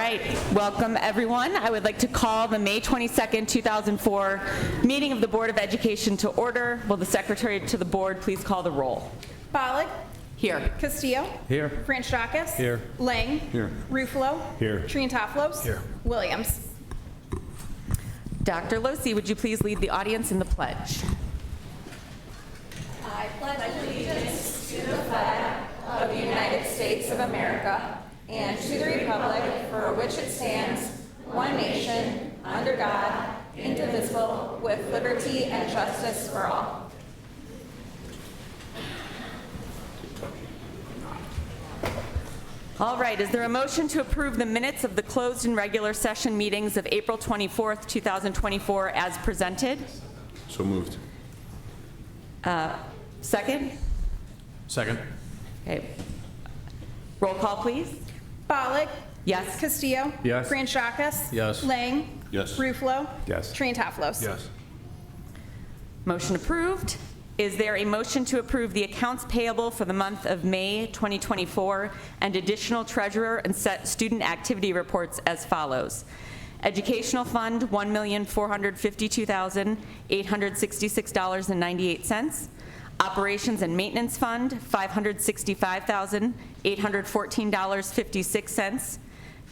right, welcome everyone. I would like to call the May 22nd, 2004 meeting of the Board of Education to order. Will the Secretary to the Board please call the roll? Bollig. Here. Castillo. Here. Franchakis. Here. Lang. Here. Ruffalo. Here. Triantaflos. Here. Williams. Dr. Losi, would you please lead the audience in the pledge? I pledge allegiance to the flag of the United States of America and to the republic for which it stands, one nation, under God, indivisible, with liberty and justice for all. All right, is there a motion to approve the minutes of the closed and regular session meetings of April 24th, 2024 as presented? So moved. Second? Second. Okay. Roll call, please. Bollig. Yes. Castillo. Yes. Franchakis. Yes. Lang. Yes. Ruffalo. Yes. Triantaflos. Yes. Motion approved. Is there a motion to approve the accounts payable for the month of May 2024 and additional treasurer and set student activity reports as follows? Educational Fund, $1,452,866.98. Operations and Maintenance Fund, $565,814.56.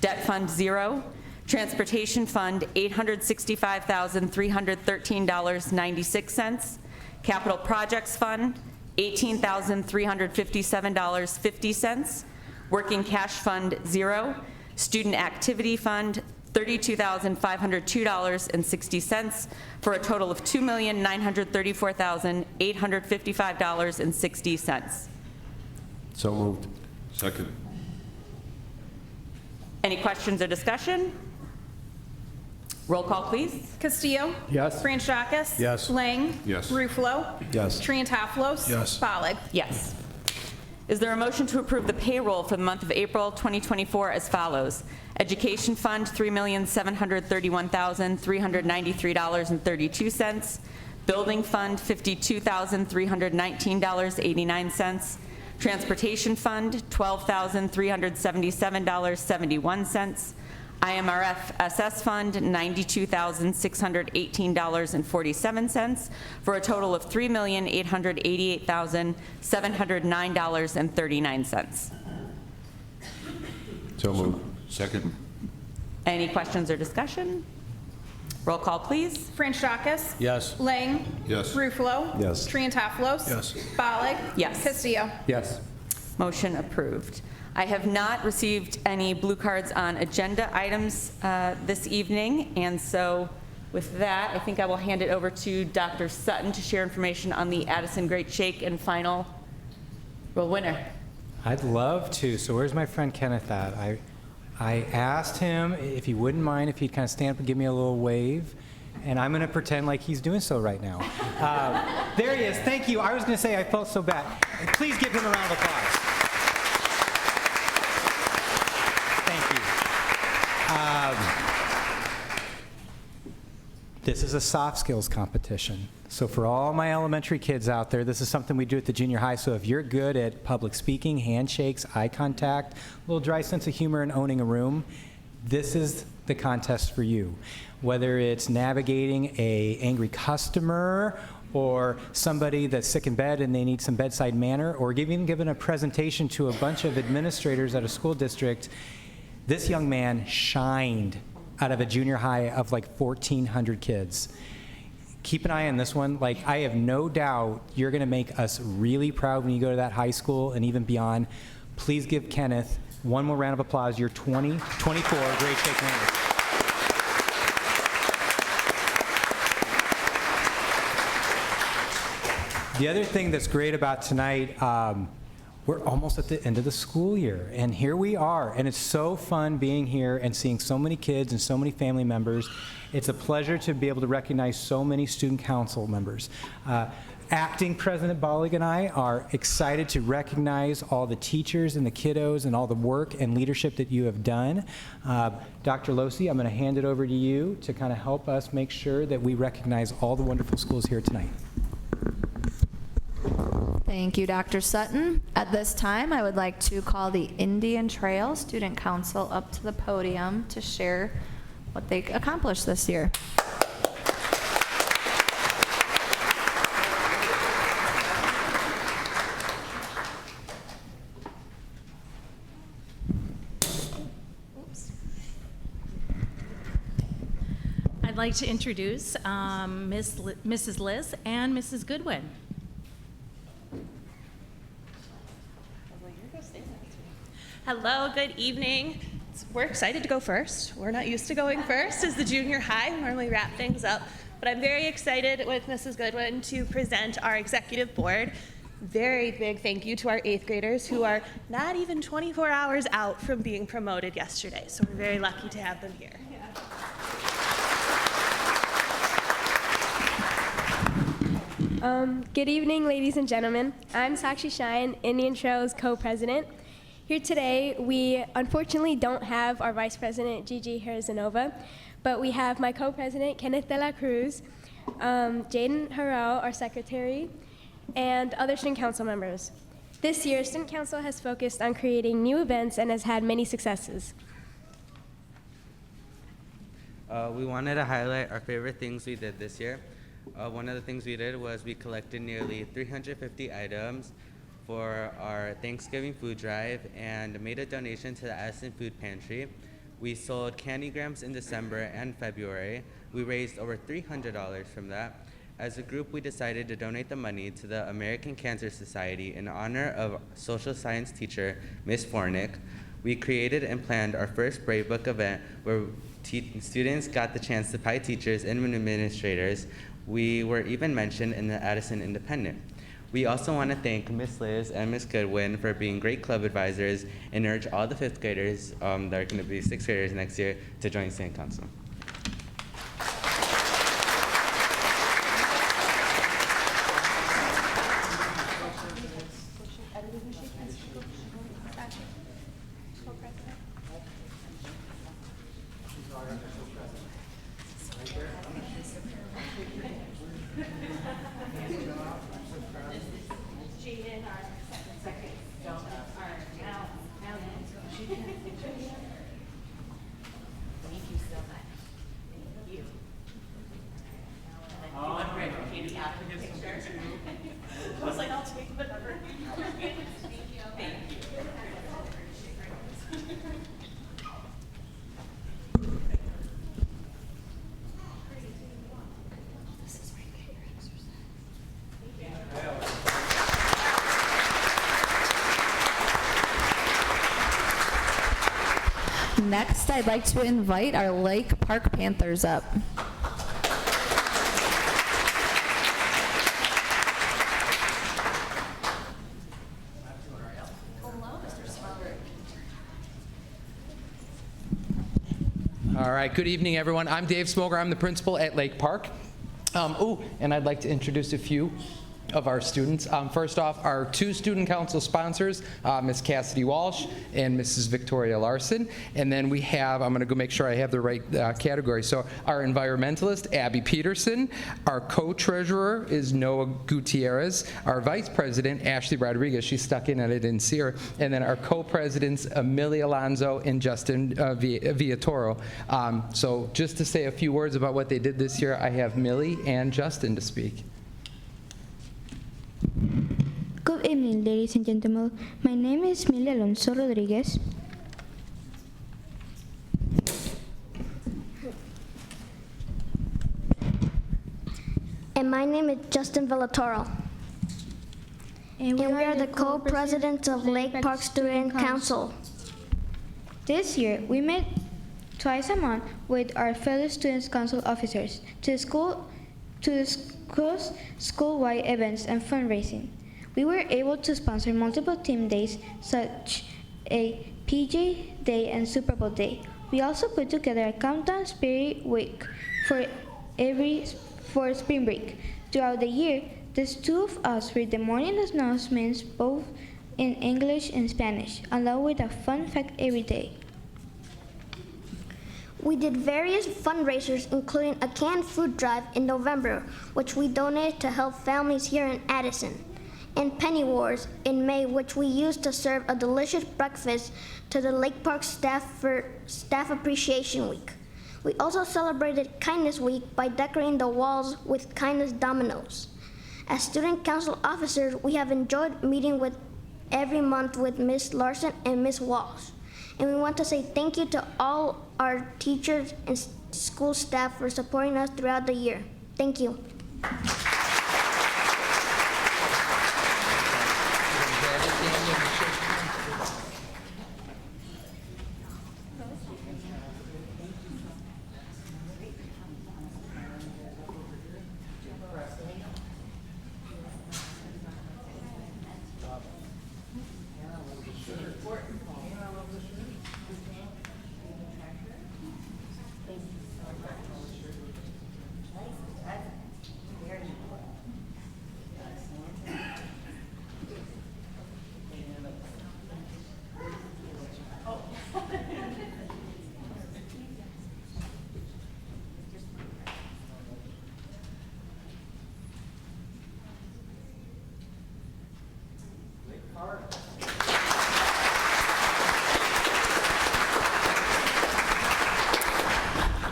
Debt Fund, 0. Transportation Fund, $865,313.96. Capital Projects Fund, $18,357.50. Working Cash Fund, 0. Student Activity Fund, $32,502.60 for a total of $2,934,855.60. So moved. Second. Any questions or discussion? Roll call, please. Castillo. Yes. Franchakis. Yes. Lang. Yes. Ruffalo. Yes. Triantaflos. Yes. Bollig. Yes. Is there a motion to approve the payroll for the month of April 2024 as follows? Education Fund, $3,731,393.32. Building Fund, $52,319.89. Transportation Fund, $12,377.71. IMRF SS Fund, $92,618.47 for a total of $3,888,709.39. So moved. Second. Any questions or discussion? Roll call, please. Franchakis. Yes. Lang. Yes. Ruffalo. Yes. Triantaflos. Yes. Bollig. Yes. Castillo. Yes. Motion approved. I have not received any blue cards on agenda items this evening, and so with that, I think I will hand it over to Dr. Sutton to share information on the Addison Great Shake and final winner. I'd love to. So where's my friend Kenneth at? I asked him if he wouldn't mind if he'd kind of stand up and give me a little wave, and I'm going to pretend like he's doing so right now. There he is. Thank you. I was going to say I felt so bad. Please give him a round of applause. This is a soft skills competition. So for all my elementary kids out there, this is something we do at the junior high. So if you're good at public speaking, handshakes, eye contact, a little dry sense of humor, and owning a room, this is the contest for you. Whether it's navigating an angry customer, or somebody that's sick in bed and they need some bedside manner, or giving a presentation to a bunch of administrators at a school district, this young man shined out of a junior high of like 1,400 kids. Keep an eye on this one. Like, I have no doubt you're gonna make us really proud when you go to that high school and even beyond. Please give Kenneth one more round of applause. You're 2024 Great Shake winners. The other thing that's great about tonight, we're almost at the end of the school year, and here we are, and it's so fun being here and seeing so many kids and so many family members. It's a pleasure to be able to recognize so many student council members. Acting President Bollig and I are excited to recognize all the teachers and the kiddos and all the work and leadership that you have done. Dr. Losi, I'm going to hand it over to you to kind of help us make sure that we recognize all the wonderful schools here tonight. Thank you, Dr. Sutton. At this time, I would like to call the Indian Trail Student Council up to the podium to share what they accomplished this year. I'd like to introduce Mrs. Liz and Mrs. Goodwin. Hello, good evening. We're excited to go first. We're not used to going first as the junior high. We normally wrap things up, but I'm very excited with Mrs. Goodwin to present our executive board. Very big thank you to our 8th graders who are not even 24 hours out from being promoted yesterday, so we're very lucky to have them here. Good evening, ladies and gentlemen. I'm Sakshi Shine, Indian Trail's co-president. Here today, we unfortunately don't have our vice president, Gigi Herzanova, but we have my co-president, Kenneth De La Cruz, Jaden Harrell, our secretary, and other student council members. This year, student council has focused on creating new events and has had many successes. We wanted to highlight our favorite things we did this year. One of the things we did was we collected nearly 350 items for our Thanksgiving food drive and made a donation to the Addison Food Pantry. We sold candygrams in December and February. We raised over $300 from that. As a group, we decided to donate the money to the American Cancer Society in honor of social science teacher, Miss Fornick. We created and planned our first Brave Book event where students got the chance to pie teachers and administrators. We were even mentioned in the Addison Independent. We also want to thank Miss Liz and Miss Goodwin for being great club advisors and urge all the 5th graders that are going to be 6th graders next year to join student council. Next, I'd like to invite our Lake Park Panthers up. All right, good evening, everyone. I'm Dave Smoger. I'm the principal at Lake Park. And I'd like to introduce a few of our students. First off, our 2 student council sponsors, Ms. Cassidy Walsh and Mrs. Victoria Larson. And then we have, I'm going to go make sure I have the right category. So our environmentalist, Abby Peterson. Our co-treasurer is Noah Gutierrez. Our vice president, Ashley Rodriguez. She's stuck in and I didn't see her. And then our co-presidents, Amelia Alonzo and Justin Villatoro. So just to say a few words about what they did this year, I have Millie and Justin to speak. Good evening, ladies and gentlemen. My name is Millie Alonso Rodriguez. And my name is Justin Villatoro. And we are the co-presidents of Lake Park Student Council. This year, we met twice a month with our fellow Students Council officers to discuss school-wide events and fundraising. We were able to sponsor multiple team days, such a PJ Day and Super Bowl Day. We also put together a countdown spirit week for spring break. Throughout the year, the 2 of us read the morning announcements both in English and Spanish, along with a fun fact every day. We did various fundraisers, including a canned food drive in November, which we donated to help families here in Addison. and penny wars in May, which we used to serve a delicious breakfast to the Lake Park staff for Staff Appreciation Week. We also celebrated Kindness Week by decorating the walls with kindness dominoes. As student council officers, we have enjoyed meeting with every month with Ms. Larson and Ms. Walsh. And we want to say thank you to all our teachers and school staff for supporting us throughout the year. Thank you.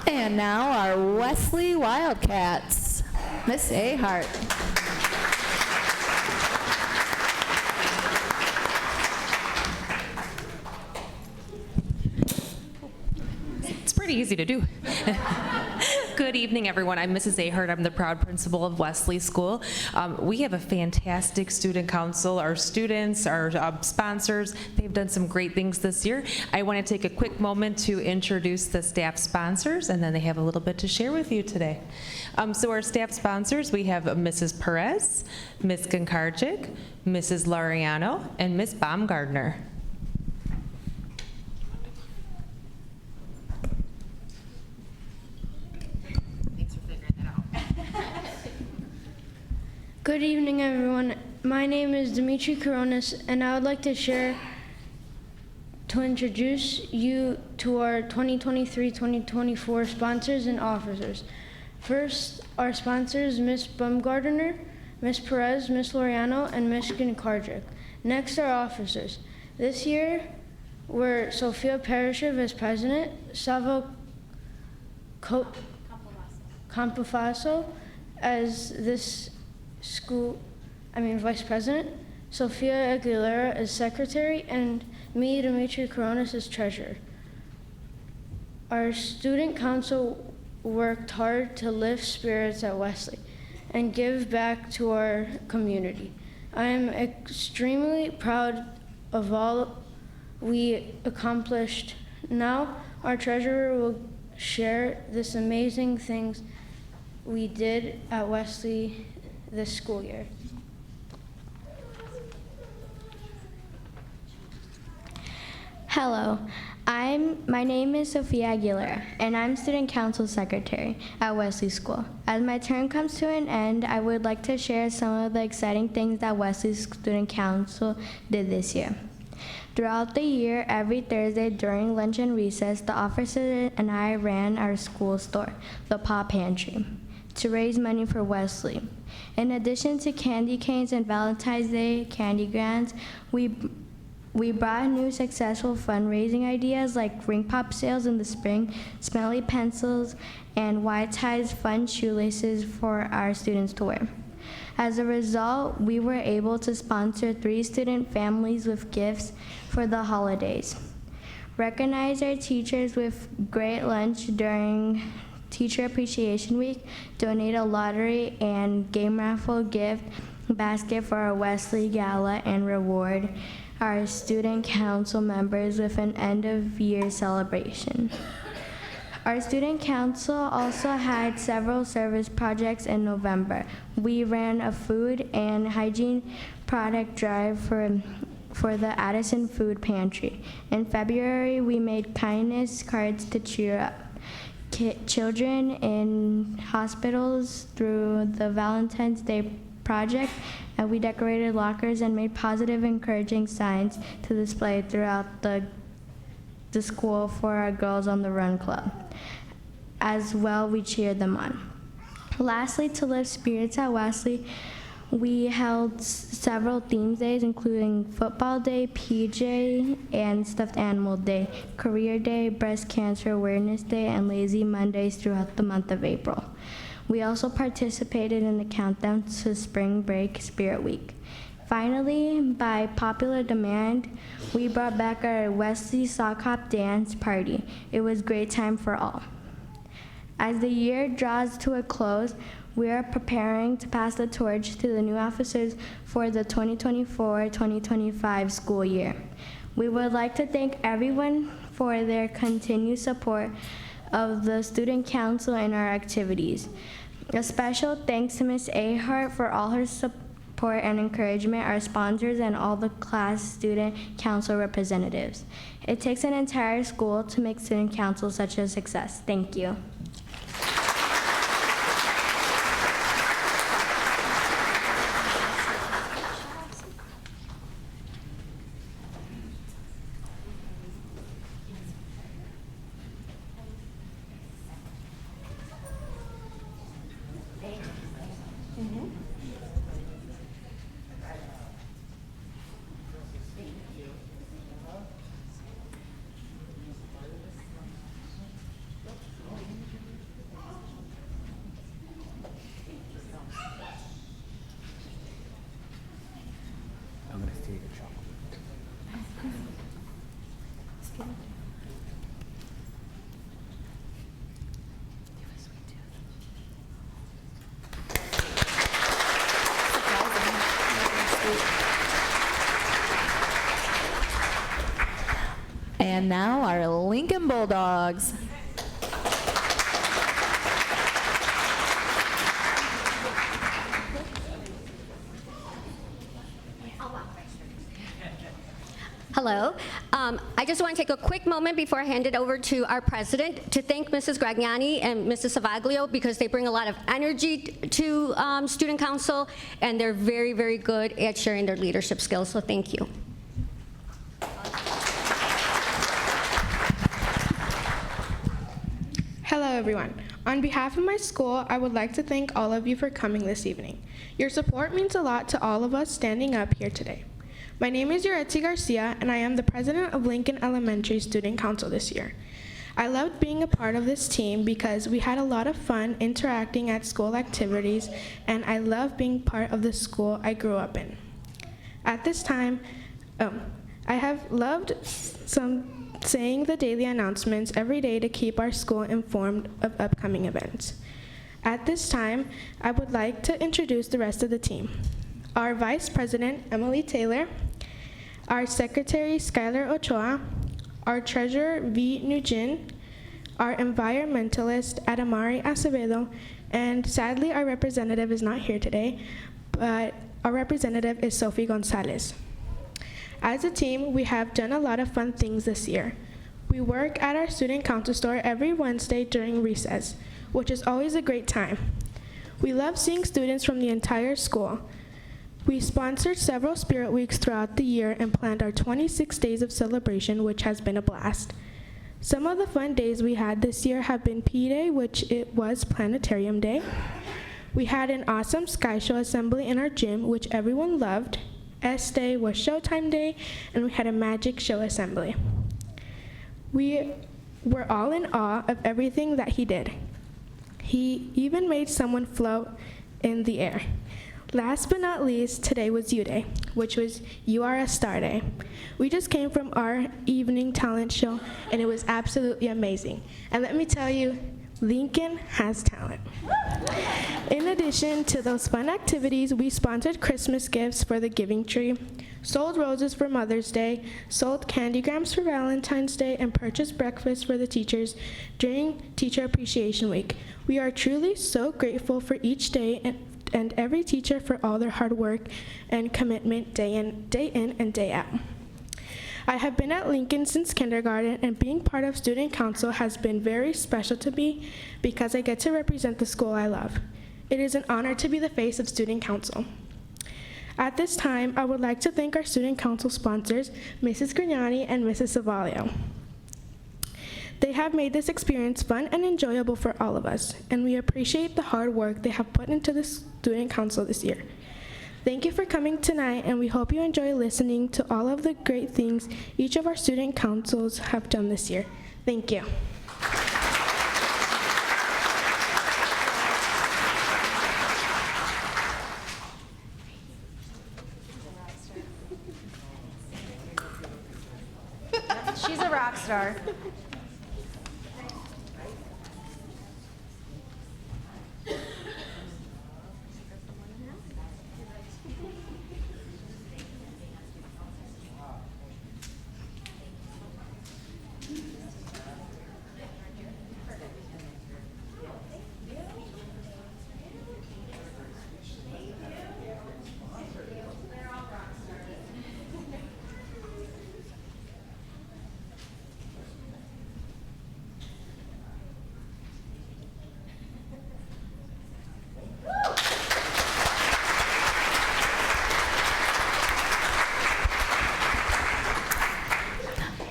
And now our Wesley Wildcats, Miss Ahart. It's pretty easy to do. Good evening, everyone. I'm Mrs. Ahart. I'm the proud principal of Wesley School. We have a fantastic student council. Our students, our sponsors, they've done some great things this year. I want to take a quick moment to introduce the staff sponsors, and then they have a little bit to share with you today. So our staff sponsors, we have Mrs. Perez, Ms. Gonkarczyk, Mrs. Laureano, and Ms. Baumgardner. Good evening, everyone. My name is Dimitri Koronis, and I would like to introduce you to our 2023-2024 sponsors and officers. First, our sponsors, Ms. Baumgardner, Ms. Perez, Ms. Laureano, and Ms. Gonkarczyk. Next, our officers. This year, we're Sophia Perishev as president, Savo Campafaso as vice president, Sophia Aguilera as secretary, and me, Dimitri Koronis, as treasurer. Our student council worked hard to lift spirits at Wesley and give back to our community. I am extremely proud of all we accomplished. Now, our treasurer will share this amazing things we did at Wesley this school year. Hello, my name is Sophia Aguilera, and I'm Student Council Secretary at Wesley School. As my term comes to an end, I would like to share some of the exciting things that Wesley Student Council did this year. Throughout the year, every Thursday during lunch and recess, the officers and I ran our school store, the Pop Pantry, to raise money for Wesley. In addition to candy canes and Valentine's Day candy grants, we brought new successful fundraising ideas like ring pop sales in the spring, smelly pencils, and white-ties fun shoelaces for our students to wear. As a result, we were able to sponsor 3 student families with gifts for the holidays, recognize our teachers with great lunch during Teacher Appreciation Week, donate a lottery and game raffle gift basket for our Wesley Gala, and reward our student council members with an end-of-year celebration. Our student council also had several service projects in November. We ran a food and hygiene product drive for the Addison Food Pantry. In February, we made kindness cards to cheer up children in hospitals through the Valentine's Day project, and we decorated lockers and made positive, encouraging signs to display throughout the school for our Girls on the Run Club. As well, we cheered them on. Lastly, to lift spirits at Wesley, We held several theme days, including Football Day, PJ, and Stuffed Animal Day, Career Day, Breast Cancer Awareness Day, and Lazy Mondays throughout the month of April. We also participated in the countdown to Spring Break Spirit Week. Finally, by popular demand, we brought back our Wesley Sock Hop Dance Party. It was a great time for all. As the year draws to a close, we are preparing to pass the torch to the new officers for the 2024-2025 school year. We would like to thank everyone for their continued support of the Student Council and our activities. A special thanks to Ms. Ahart for all her support and encouragement, our sponsors, and all the class Student Council representatives. It takes an entire school to make Student Council such a success. Thank you. And now our Lincoln Bulldogs. Hello. I just want to take a quick moment before I hand it over to our president to thank Mrs. Gragnani and Mrs. Savaglio because they bring a lot of energy to Student Council, and they're very, very good at sharing their leadership skills, so thank you. Hello, everyone. On behalf of my school, I would like to thank all of you for coming this evening. Your support means a lot to all of us standing up here today. My name is Yoretzi Garcia, and I am the president of Lincoln Elementary Student Council this year. I loved being a part of this team because we had a lot of fun interacting at school activities, and I love being part of the school I grew up in. At this time, I have loved saying the daily announcements every day to keep our school informed of upcoming events. At this time, I would like to introduce the rest of the team. Our Vice President, Emily Taylor, our Secretary, Skylar Ochoa, our Treasurer, V. Nugent, our Environmentalist, Adamari Acevedo, and sadly, our representative is not here today, but our representative is Sophie Gonzalez. As a team, we have done a lot of fun things this year. We work at our Student Council store every Wednesday during recess, which is always a great time. We love seeing students from the entire school. We sponsored several Spirit Weeks throughout the year and planned our 26 days of celebration, which has been a blast. Some of the fun days we had this year have been P-Day, which it was Planetarium Day. We had an awesome Sky Show assembly in our gym, which everyone loved. S-Day was Showtime Day, and we had a Magic Show assembly. We were all in awe of everything that he did. He even made someone float in the air. Last but not least, today was U Day, which was You Are a Star Day. We just came from our evening talent show, and it was absolutely amazing. And let me tell you, Lincoln has talent. In addition to those fun activities, we sponsored Christmas gifts for the Giving Tree, sold roses for Mother's Day, sold candygrams for Valentine's Day, and purchased breakfast for the teachers during Teacher Appreciation Week. We are truly so grateful for each day and every teacher for all their hard work and commitment day in and day out. I have been at Lincoln since kindergarten, and being part of Student Council has been very special to me because I get to represent the school I love. It is an honor to be the face of Student Council. At this time, I would like to thank our Student Council sponsors, Mrs. Grignani and Mrs. Savaglio. They have made this experience fun and enjoyable for all of us, and we appreciate the hard work they have put into the Student Council this year. Thank you for coming tonight, and we hope you enjoy listening to all of the great things each of our student councils have done this year. Thank you. She's a rock star.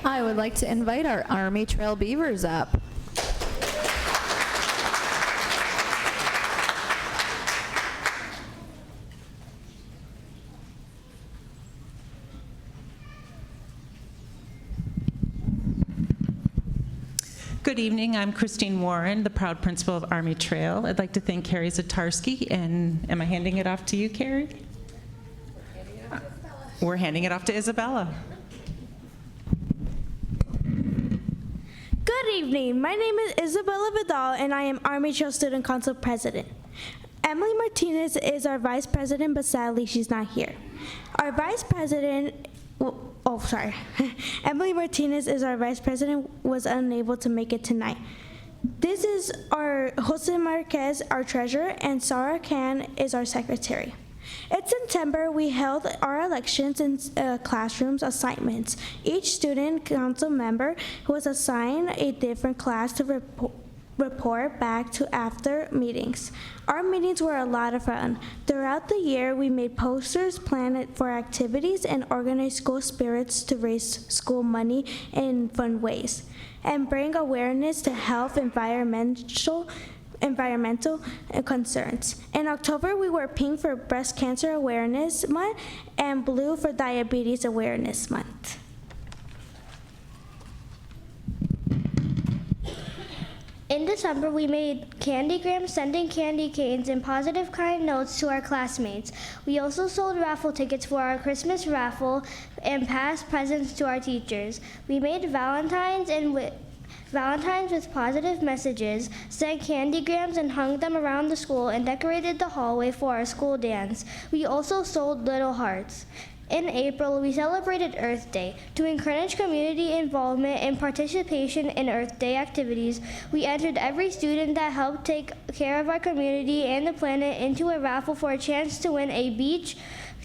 I would like to invite our Army Trail Beavers up. Good evening. I'm Christine Warren, the proud principal of Army Trail. I'd like to thank Carrie Zatarsky, and am I handing it off to you, Carrie? We're handing it off to Isabella. Good evening. My name is Isabella Vidal, and I am Army Trail Student Council President. Emily Martinez is our Vice President, but sadly she's not here. Our Vice President, Emily Martinez is our Vice President, was unable to make it tonight. This is our Jose Marquez, our Treasurer, and Sarah Khan is our Secretary. In September, we held our elections in classrooms assignments. Each student council member was assigned a different class to report back to after meetings. Our meetings were a lot of fun. Throughout the year, we made posters, planned for activities, and organized school spirits to raise school money in fun ways and bring awareness to health, environmental concerns. In October, we wore pink for Breast Cancer Awareness Month and blue for Diabetes Awareness Month. In December, we made candygrams, sending candy canes and positive kind notes to our classmates. We also sold raffle tickets for our Christmas raffle and passed presents to our teachers. We made Valentines with positive messages, sent candygrams and hung them around the school and decorated the hallway for our school dance. We also sold little hearts. In April, we celebrated Earth Day. To encourage community involvement and participation in Earth Day activities, we entered every student that helped take care of our community and the planet into a raffle for a chance to win a beach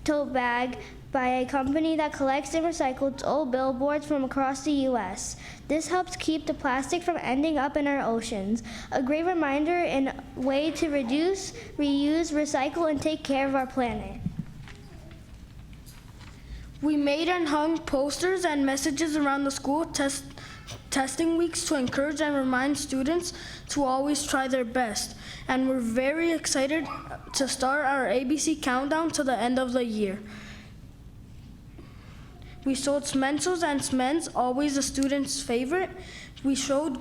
tote bag by a company that collects and recycles old billboards from across the U.S. This helps keep the plastic from ending up in our oceans. A great reminder and way to reduce, reuse, recycle, and take care of our planet. We made and hung posters and messages around the school testing weeks to encourage and remind students to always try their best. And we're very excited to start our ABC countdown to the end of the year. We sold smencils and smens, always a student's favorite. We showed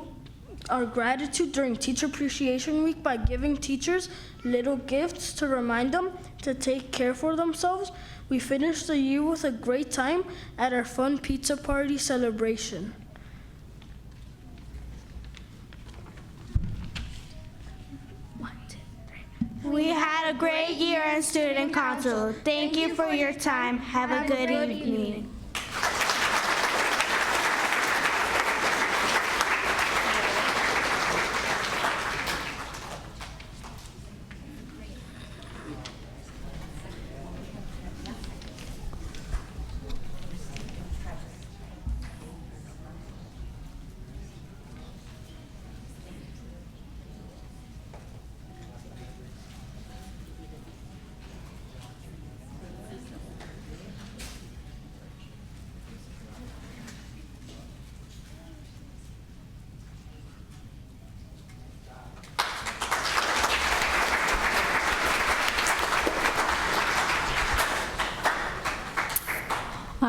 our gratitude during Teacher Appreciation Week by giving teachers little gifts to remind them to take care for themselves. We finished the year with a great time at our fun pizza party celebration. We had a great year in Student Council. Thank you for your time. Have a good evening.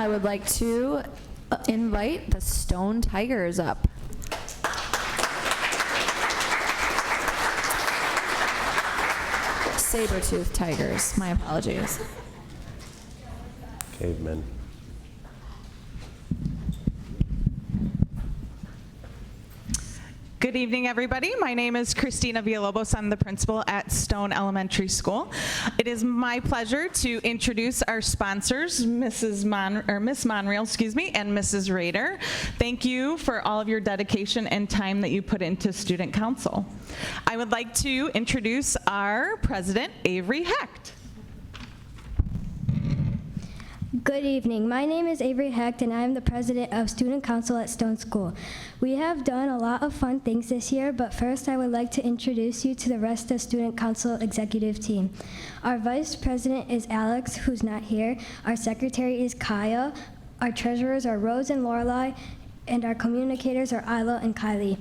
I would like to invite the Stone Tigers up. Saber-tooth tigers, my apologies. Cavemen. Good evening, everybody. My name is Christina Villalobos. I'm the principal at Stone Elementary School. It is my pleasure to introduce our sponsors, Miss Monreal, and Mrs. Rader. Thank you for all of your dedication and time that you put into Student Council. I would like to introduce our president, Avery Hecht. Good evening. My name is Avery Hecht, and I am the president of Student Council at Stone School. We have done a lot of fun things this year, but first I would like to introduce you to the rest of Student Council executive team. Our vice president is Alex, who's not here. Our secretary is Kaya. Our treasurers are Rose and Lorelei, and our communicators are Isla and Kylie.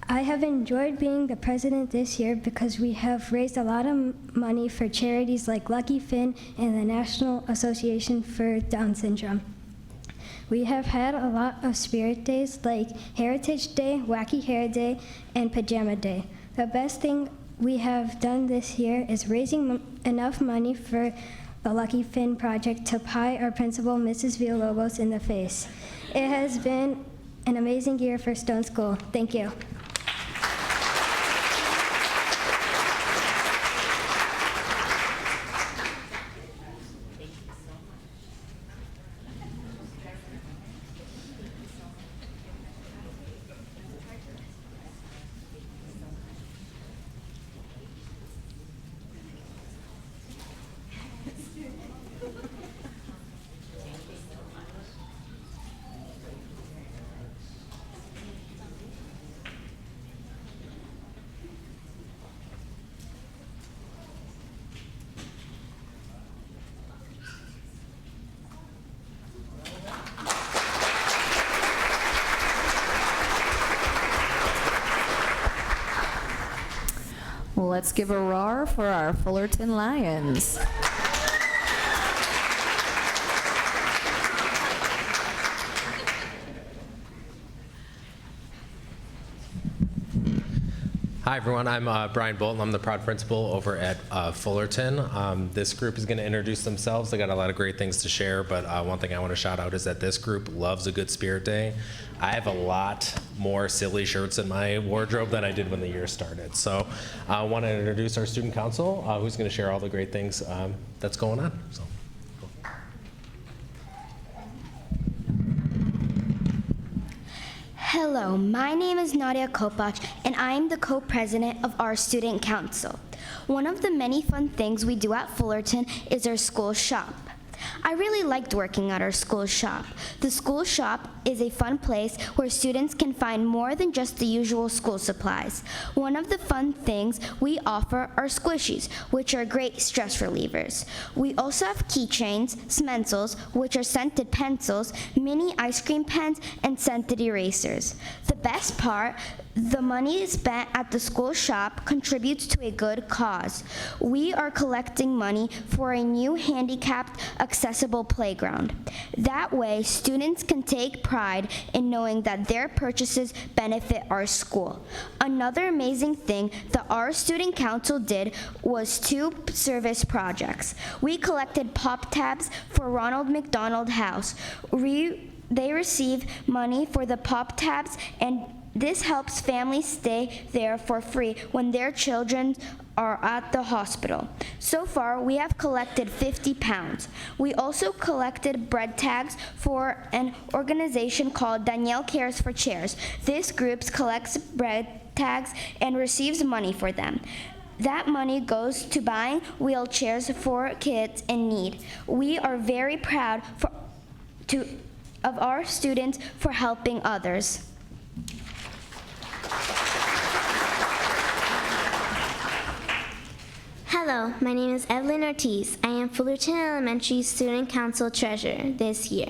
I have enjoyed being the president this year because we have raised a lot of money for charities like Lucky Finn and the National Association for Down Syndrome. We have had a lot of spirit days like Heritage Day, Wacky Hair Day, and Pajama Day. The best thing we have done this year is raising enough money for the Lucky Finn project to pie our principal, Mrs. Villalobos, in the face. It has been an amazing year for Stone School. Thank you. Let's give a roar for our Fullerton Lions. Hi everyone, I'm Brian Bolton. I'm the proud principal over at Fullerton. This group is going to introduce themselves. They got a lot of great things to share, but one thing I want to shout out is that this group loves a good spirit day. I have a lot more silly shirts in my wardrobe than I did when the year started. So I want to introduce our student council, who's going to share all the great things that's going on. So. Hello, my name is Nadia Kopach, and I am the co-president of our student council. One of the many fun things we do at Fullerton is our school shop. I really liked working at our school shop. The school shop is a fun place where students can find more than just the usual school supplies. One of the fun things we offer are squishies, which are great stress relievers. We also have keychains, smencils, which are scented pencils, mini ice cream pens, and scented erasers. The best part, the money spent at the school shop contributes to a good cause. We are collecting money for a new handicapped accessible playground. That way, students can take pride in knowing that their purchases benefit our school. Another amazing thing that our student council did was 2 service projects. We collected pop tabs for Ronald McDonald House. They receive money for the pop tabs, and this helps families stay there for free when their children are at the hospital. So far, we have collected 50 pounds. We also collected bread tags for an organization called Danielle Cares for Chairs. This group collects bread tags and receives money for them. That money goes to buying wheelchairs for kids in need. We are very proud of our students for helping others. Hello, my name is Evelyn Ortiz. I am Fullerton Elementary Student Council Treasurer this year.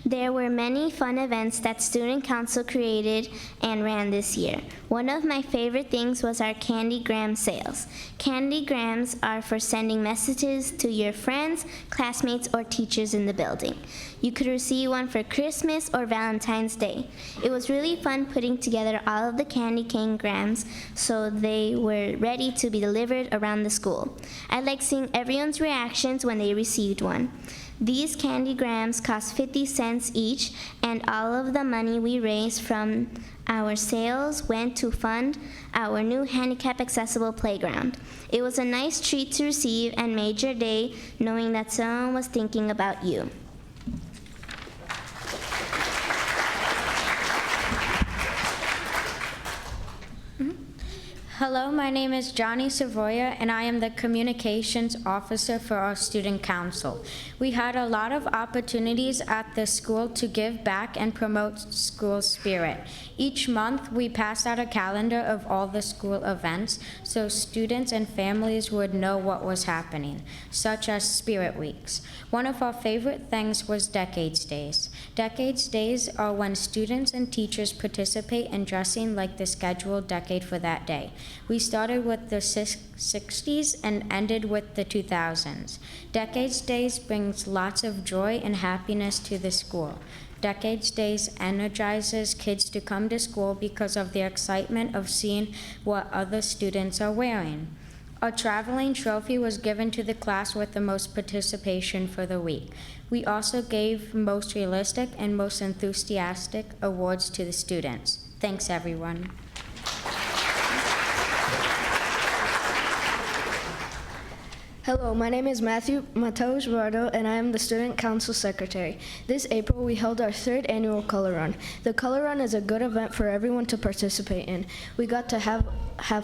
There were many fun events that Student Council created and ran this year. One of my favorite things was our Candygram sales. Candygrams are for sending messages to your friends, classmates, or teachers in the building. You could receive one for Christmas or Valentine's Day. It was really fun putting together all of the candy cane grams so they were ready to be delivered around the school. I liked seeing everyone's reactions when they received one. These candygrams cost 50 cents each, and all of the money we raised from our sales went to fund our new handicap accessible playground. It was a nice treat to receive and made your day knowing that someone was thinking about you. Hello, my name is Johnny Savoya, and I am the Communications Officer for our Student Council. We had a lot of opportunities at the school to give back and promote school spirit. Each month, we passed out a calendar of all the school events so students and families would know what was happening, such as Spirit Weeks. One of our favorite things was Decades Days. Decades Days are when students and teachers participate in dressing like the scheduled decade for that day. We started with the 60s and ended with the 2000s. Decades Days brings lots of joy and happiness to the school. Decades Days energizes kids to come to school because of the excitement of seeing what other students are wearing. A traveling trophy was given to the class with the most participation for the week. We also gave most realistic and most enthusiastic awards to the students. Thanks, everyone. Hello, my name is Matthew Mateus Bardo, and I am the Student Council Secretary. This April, we held our 3rd annual Color Run. The Color Run is a good event for everyone to participate in. We got to have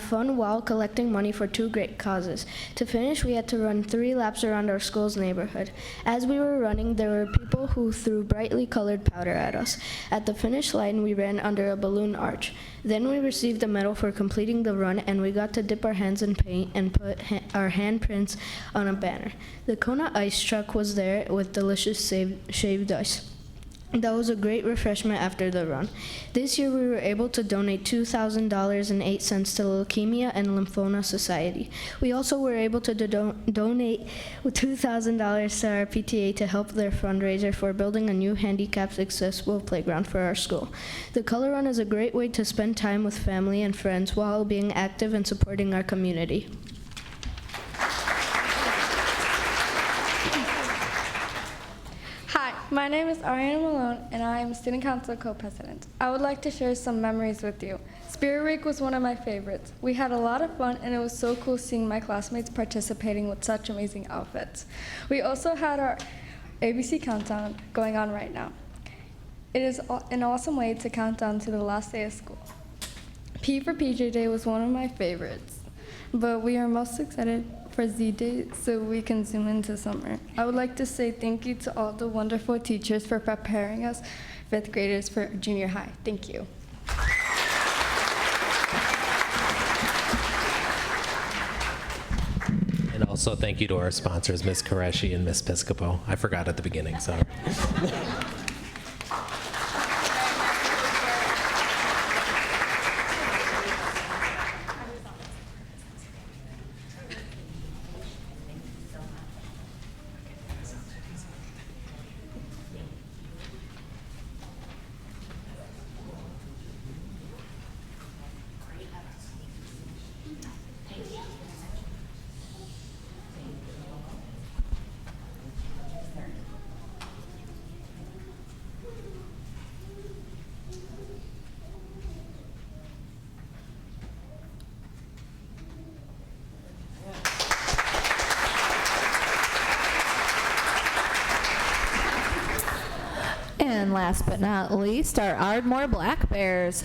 fun while collecting money for 2 great causes. To finish, we had to run 3 laps around our school's neighborhood. As we were running, there were people who threw brightly colored powder at us. At the finish line, we ran under a balloon arch. Then we received a medal for completing the run, and we got to dip our hands in paint and put our handprints on a banner. The Kona ice truck was there with delicious shaved ice. That was a great refreshment after the run. This year we were able to donate $2,000.08 to the Leukemia and Lymphoma Society. We also were able to donate $2,000 to our PTA to help their fundraiser for building a new handicapped accessible playground for our school. The Color Run is a great way to spend time with family and friends while being active and supporting our community. Hi, my name is Ariana Malone, and I am Student Council Co-President. I would like to share some memories with you. Spirit Week was one of my favorites. We had a lot of fun, and it was so cool seeing my classmates participating with such amazing outfits. We also had our ABC Countdown going on right now. It is an awesome way to count down to the last day of school. P for PJ Day was one of my favorites, but we are most excited for Z Day so we can zoom into summer. I would like to say thank you to all the wonderful teachers for preparing us 5th graders for junior high. Thank you. And also thank you to our sponsors, Ms. Koreshi and Ms. Piscopo. I forgot at the beginning, sorry. And last but not least, our Ardmore Black Bears.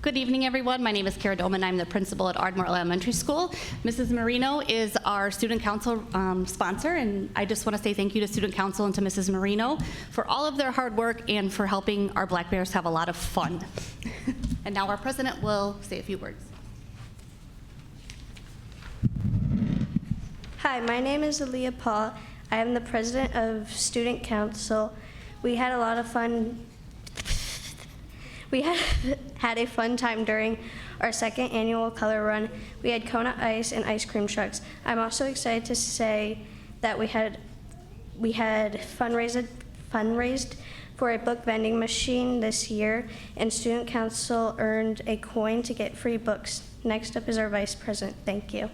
Good evening, everyone. My name is Kara Dolman. I'm the principal at Ardmore Elementary School. Mrs. Marino is our student council sponsor, and I just want to say thank you to student council and to Mrs. Marino for all of their hard work and for helping our Black Bears have a lot of fun. And now our president will say a few words. Hi, my name is Aaliyah Paul. I am the president of Student Council. We had a lot of fun. We had a fun time during our second annual color run. We had Kona Ice and ice cream trucks. I'm also excited to say that we had fundraised for a book vending machine this year, and Student Council earned a coin to get free books. Next up is our Vice President. Thank you.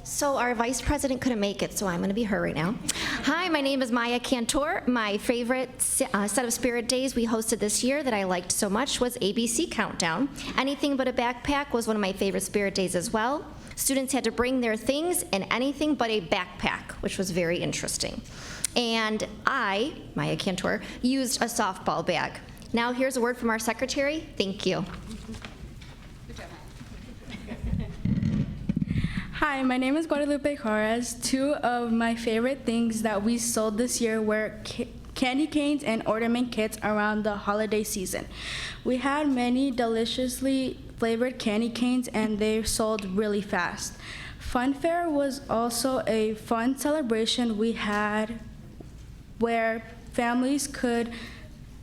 So our vice president couldn't make it, so I'm going to be her right now. Hi, my name is Maya Cantor. My favorite set of Spirit Days we hosted this year that I liked so much was ABC Countdown. Anything but a backpack was one of my favorite Spirit Days as well. Students had to bring their things and anything but a backpack, which was very interesting. And I, Maya Cantor, used a softball bag. Now here's a word from our secretary. Thank you. Hi, my name is Guadalupe Juarez. Two of my favorite things that we sold this year were candy canes and ornament kits around the holiday season. We had many deliciously flavored candy canes and they sold really fast. Fun Fair was also a fun celebration we had where families could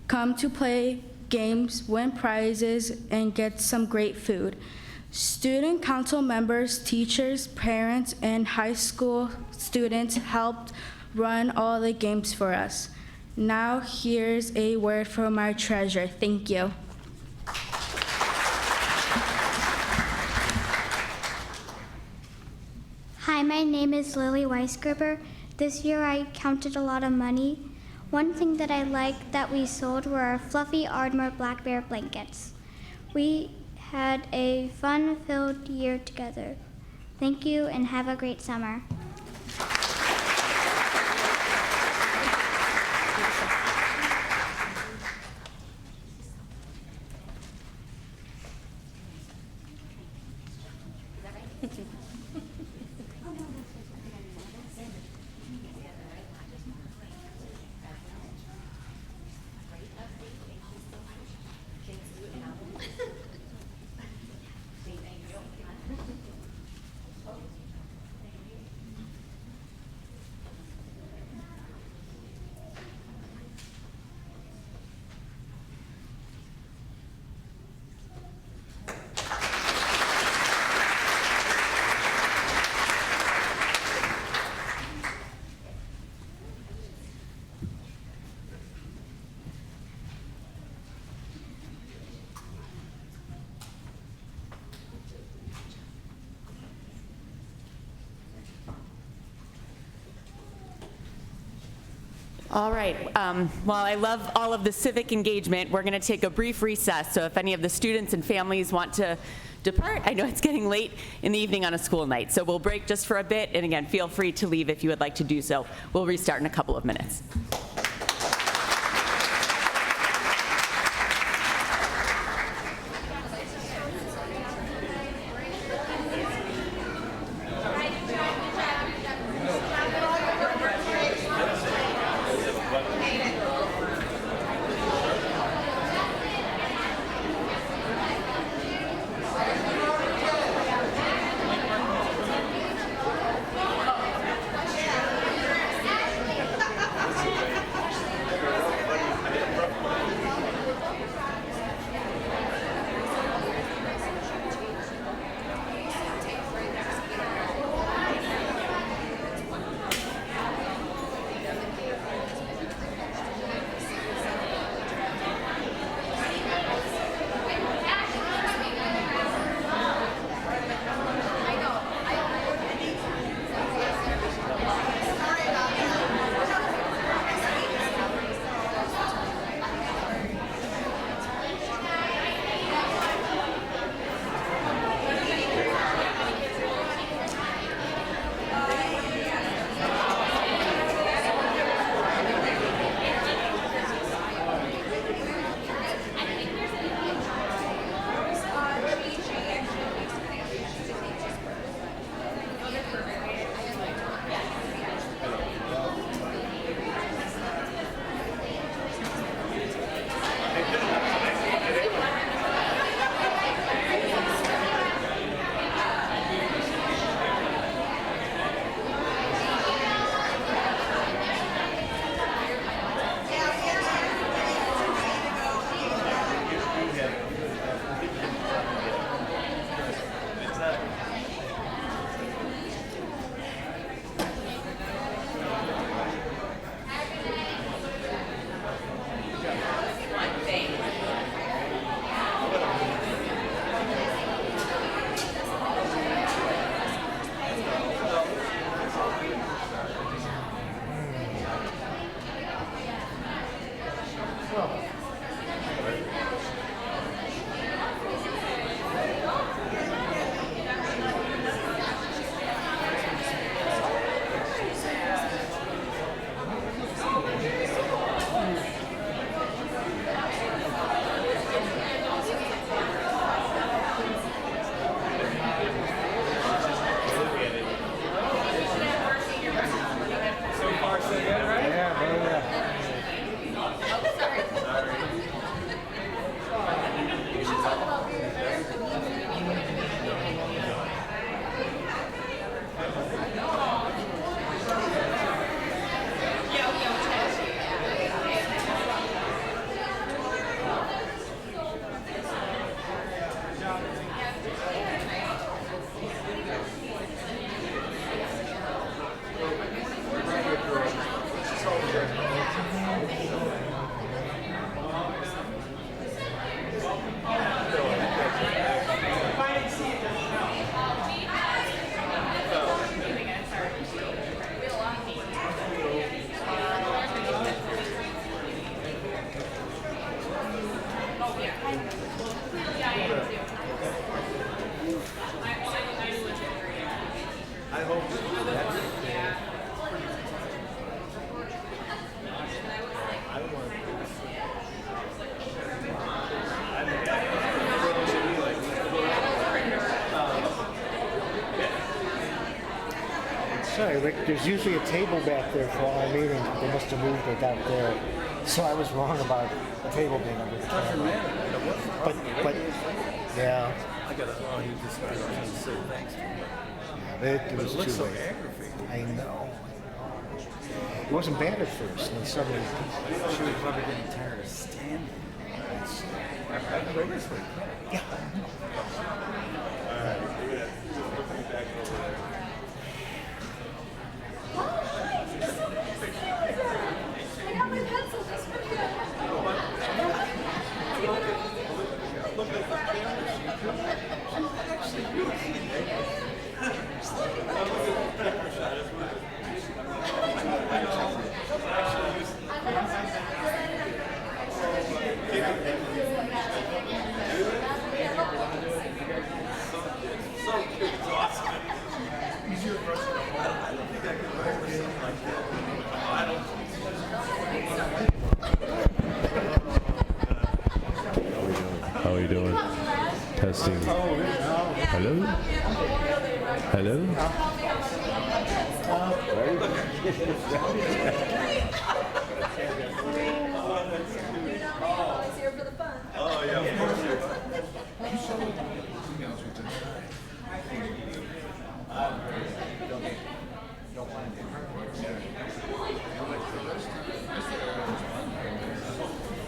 come to play games, win prizes, and get some great food. Student council members, teachers, parents, and high school students helped run all the games for us. Now here's a word from our treasurer. Thank you. Hi, my name is Lily Weisgerber. This year I counted a lot of money. One thing that I liked that we sold were our fluffy Ardmore Black Bear blankets. We had a fun-filled year together. Thank you and have a great summer. All right, while I love all of the civic engagement, we're gonna take a brief recess. So if any of the students and families want to depart, I know it's getting late in the evening on a school night. So we'll break just for a bit, and again, feel free to leave if you would like to do so. We'll restart in a couple of minutes. Sorry, Rick, there's usually a table back there for our meetings, but they must have moved it out there. So I was wrong about a table being under the camera. But, yeah. I got to, he just say thanks. It was It looks too so late. aggravating. I know. It wasn't bad at first, and then suddenly. She was probably getting tired of standing. Yeah. How are you doing? Testing. Hello? Hello? Oh, yeah, of course.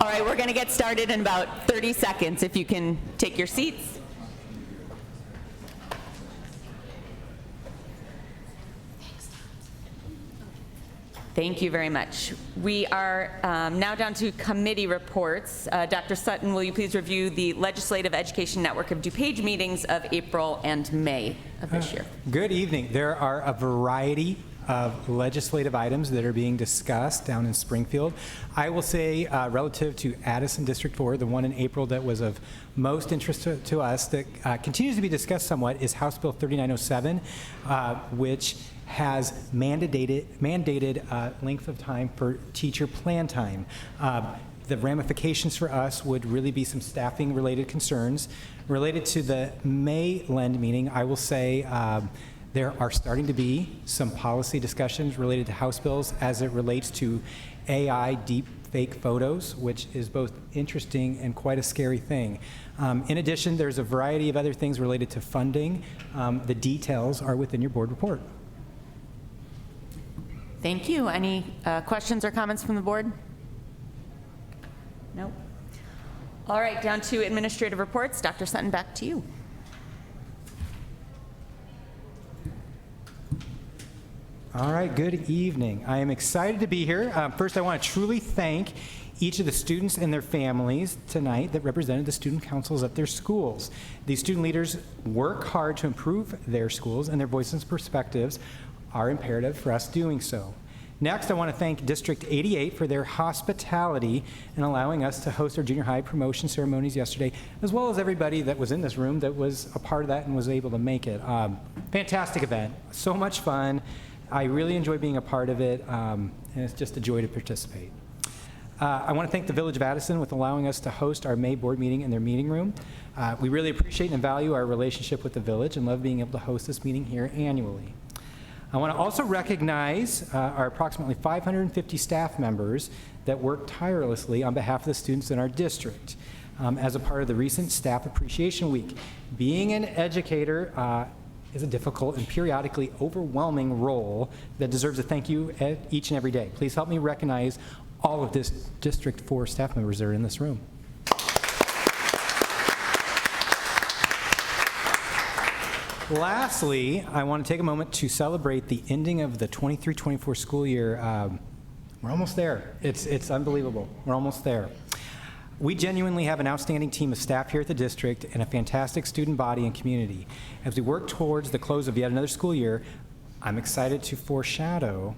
All right, we're going to get started in about 30 seconds. If you can take your seats. Thank you very much. We are now down to committee reports. Dr. Sutton, will you please review the Legislative Education Network of DuPage meetings of April and May of this year? Good evening. There are a variety of legislative items that are being discussed down in Springfield. I will say relative to Addison District 4, the one in April that was of most interest to us that continues to be discussed somewhat is House Bill 3907, which has mandated length of time for teacher plan time. The ramifications for us would really be some staffing related concerns. Related to the May Lend meeting, I will say there are starting to be some policy discussions related to House bills as it relates to AI deep fake photos, which is both interesting and quite a scary thing. In addition, there's a variety of other things related to funding. The details are within your board report. Thank you. Any questions or comments from the board? No? All right, down to administrative reports. Dr. Sutton, back to you. All right, good evening. I am excited to be here. First, I want to truly thank each of the students and their families tonight that represented the student councils at their schools. These student leaders work hard to improve their schools, and their voices and perspectives are imperative for us doing so. Next, I want to thank District 88 for their hospitality in allowing us to host our junior high promotion ceremonies yesterday, as well as everybody that was in this room that was a part of that and was able to make it. Fantastic event, so much fun. I really enjoy being a part of it, and it's just a joy to participate. I want to thank the Village of Addison with allowing us to host our May board meeting in their meeting room. We really appreciate and value our relationship with the village and love being able to host this meeting here annually. I want to also recognize our approximately 550 staff members that work tirelessly on behalf of the students in our district as a part of the recent Staff Appreciation Week. Being an educator is a difficult and periodically overwhelming role that deserves a thank you each and every day. Please help me recognize all of this District 4 staff members that are in this room. Lastly, I want to take a moment to celebrate the ending of the 23-24 school year. We're almost there. It's unbelievable. We're almost there. We genuinely have an outstanding team of staff here at the district and a fantastic student body and community. As we work towards the close of yet another school year, I'm excited to foreshadow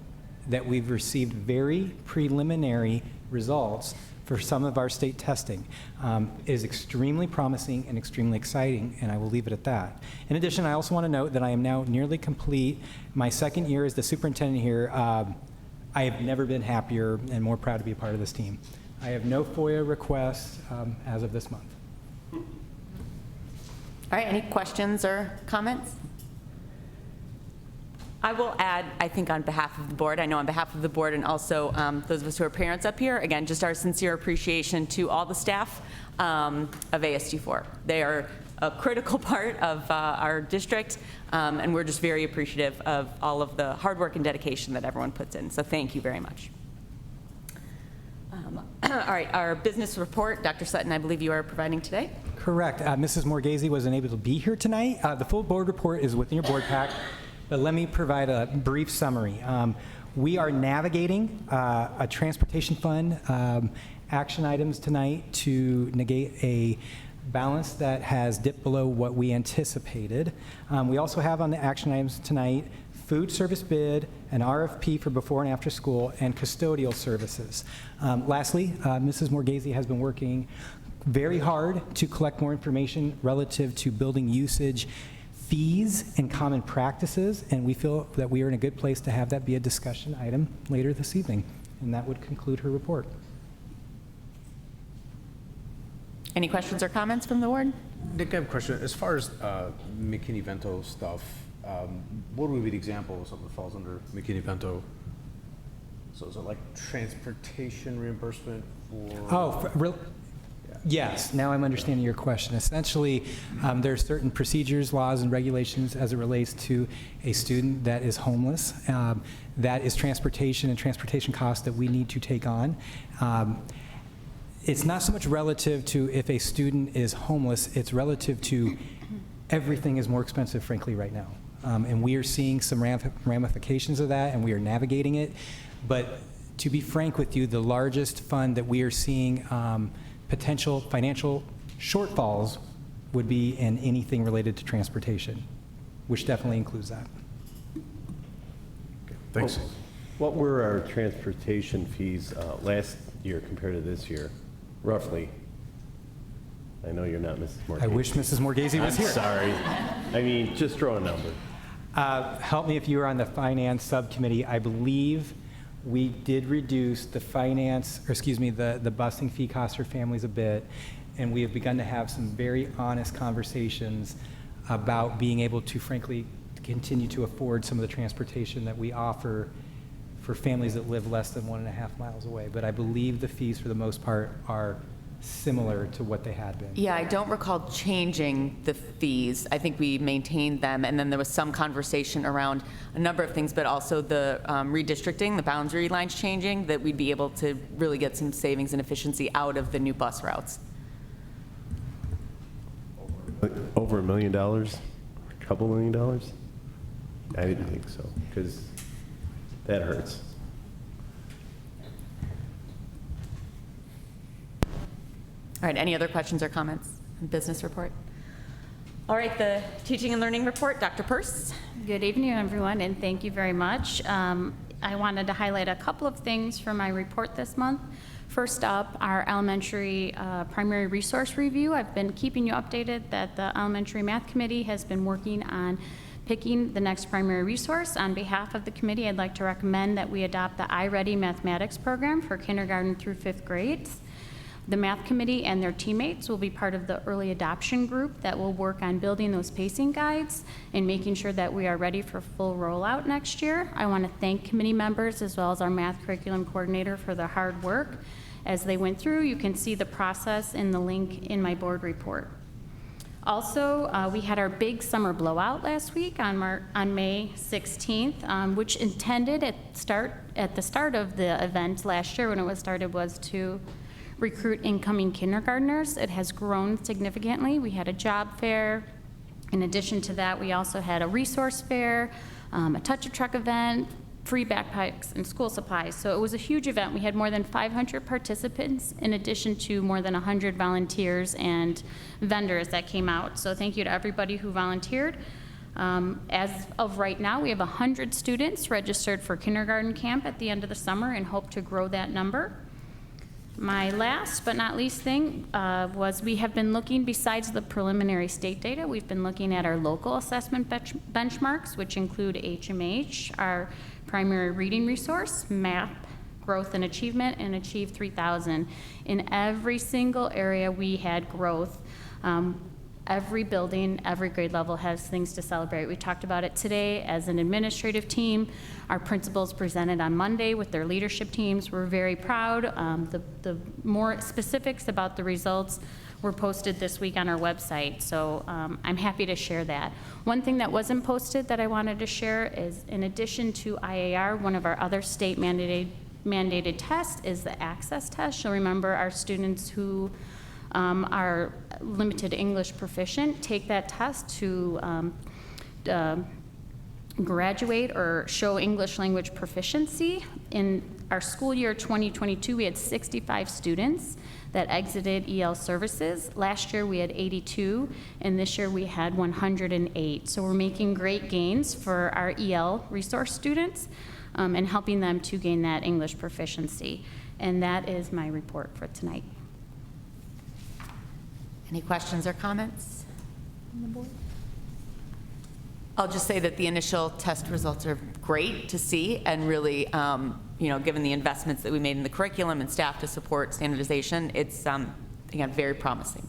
that we've received very preliminary results for some of our state testing is extremely promising and extremely exciting, and I will leave it at that. In addition, I also want to note that I am now nearly complete my second year as the superintendent here. I have never been happier and more proud to be a part of this team. I have no FOIA requests as of this month. All right, any questions or comments? I will add, I think on behalf of the board, I know on behalf of the board and also those of us who are parents up here, again, just our sincere appreciation to all the staff of ASD4. They are a critical part of our district, and we're just very appreciative of all of the hard work and dedication that everyone puts in. So thank you very much. All right, our business report, Dr. Sutton, I believe you are providing today. Correct. Mrs. Morghese wasn't able to be here tonight. The full board report is within your board pack, but let me provide a brief summary. We are navigating a transportation fund action items tonight to negate a balance that has dipped below what we anticipated. We also have on the action items tonight food service bid, an RFP for before and after school, and custodial services. Lastly, Mrs. Morghese has been working very hard to collect more information relative to building usage, fees, and common practices, and we feel that we are in a good place to have that be a discussion item later this evening. And that would conclude her report. Any questions or comments from the board? Nick, I have a question. As far as McKinney-Vento stuff, what would be the example of something that falls under McKinney-Vento? So is it like transportation reimbursement for? Yes, now I'm understanding your question. Essentially, there are certain procedures, laws, and regulations as it relates to a student that is homeless. That is transportation and transportation costs that we need to take on. It's not so much relative to if a student is homeless, it's relative to everything is more expensive, frankly, right now. And we are seeing some ramifications of that, and we are navigating it. But to be frank with you, the largest fund that we are seeing potential financial shortfalls would be in anything related to transportation, which definitely includes that. Okay, thanks. Well, what were our transportation fees last year compared to this year, roughly? I know you're not Mrs. Morghese. I wish Mrs. Morghese was here. I'm sorry. I mean, just throw a number. Help me if you were on the finance subcommittee. I believe we did reduce the finance, or excuse me, the busing fee cost for families a bit, and we have begun to have some very honest conversations about being able to, frankly, continue to afford some of the transportation that we offer for families that live less than 1.5 miles away. But I believe the fees, for the most part, are similar to what they had been. Yeah, I don't recall changing the fees. I think we maintained them, and then there was some conversation around a number of things, but also the redistricting, the boundary lines changing, that we'd be able to really get some savings and efficiency out of the new bus routes. Over $1 million? A couple $1 million? I didn't think so, because that hurts. All right, any other questions or comments on business report? All right, the teaching and learning report, Dr. Purse. Good evening, everyone, and thank you very much. I wanted to highlight a couple of things from my report this month. First up, our elementary primary resource review. I've been keeping you updated that the elementary math committee has been working on picking the next primary resource. On behalf of the committee, I'd like to recommend that we adopt the iReady mathematics program for kindergarten through 5th grades. The math committee and their teammates will be part of the early adoption group that will work on building those pacing guides and making sure that we are ready for full rollout next year. I want to thank committee members as well as our math curriculum coordinator for their hard work. As they went through, you can see the process in the link in my board report. Also, we had our big summer blowout last week on May 16th, which intended at the start of the event last year when it was started was to recruit incoming kindergartners. It has grown significantly. We had a job fair. In addition to that, we also had a resource fair, a touch-a-truck event, free backpacks, and school supplies. So it was a huge event. We had more than 500 participants in addition to more than 100 volunteers and vendors that came out. So thank you to everybody who volunteered. As of right now, we have 100 students registered for kindergarten camp at the end of the summer and hope to grow that number. My last but not least thing was we have been looking, besides the preliminary state data, we've been looking at our local assessment benchmarks, which include HMH, our primary reading resource, MAP, growth and achievement, and Achieve 3000. In every single area we had growth. Every building, every grade level has things to celebrate. We talked about it today as an administrative team. Our principals presented on Monday with their leadership teams. We're very proud. The more specifics about the results were posted this week on our website, so I'm happy to share that. One thing that wasn't posted that I wanted to share is, in addition to IAR, one of our other state mandated tests is the access test. You'll remember our students who are limited English proficient take that test to graduate or show English language proficiency. In our school year 2022, we had 65 students that exited EL services. Last year we had 82, and this year we had 108. So we're making great gains for our EL resource students and helping them to gain that English proficiency. And that is my report for tonight. Any questions or comments on the board? I'll just say that the initial test results are great to see, and really, given the investments that we made in the curriculum and staff to support standardization, it's, again, very promising.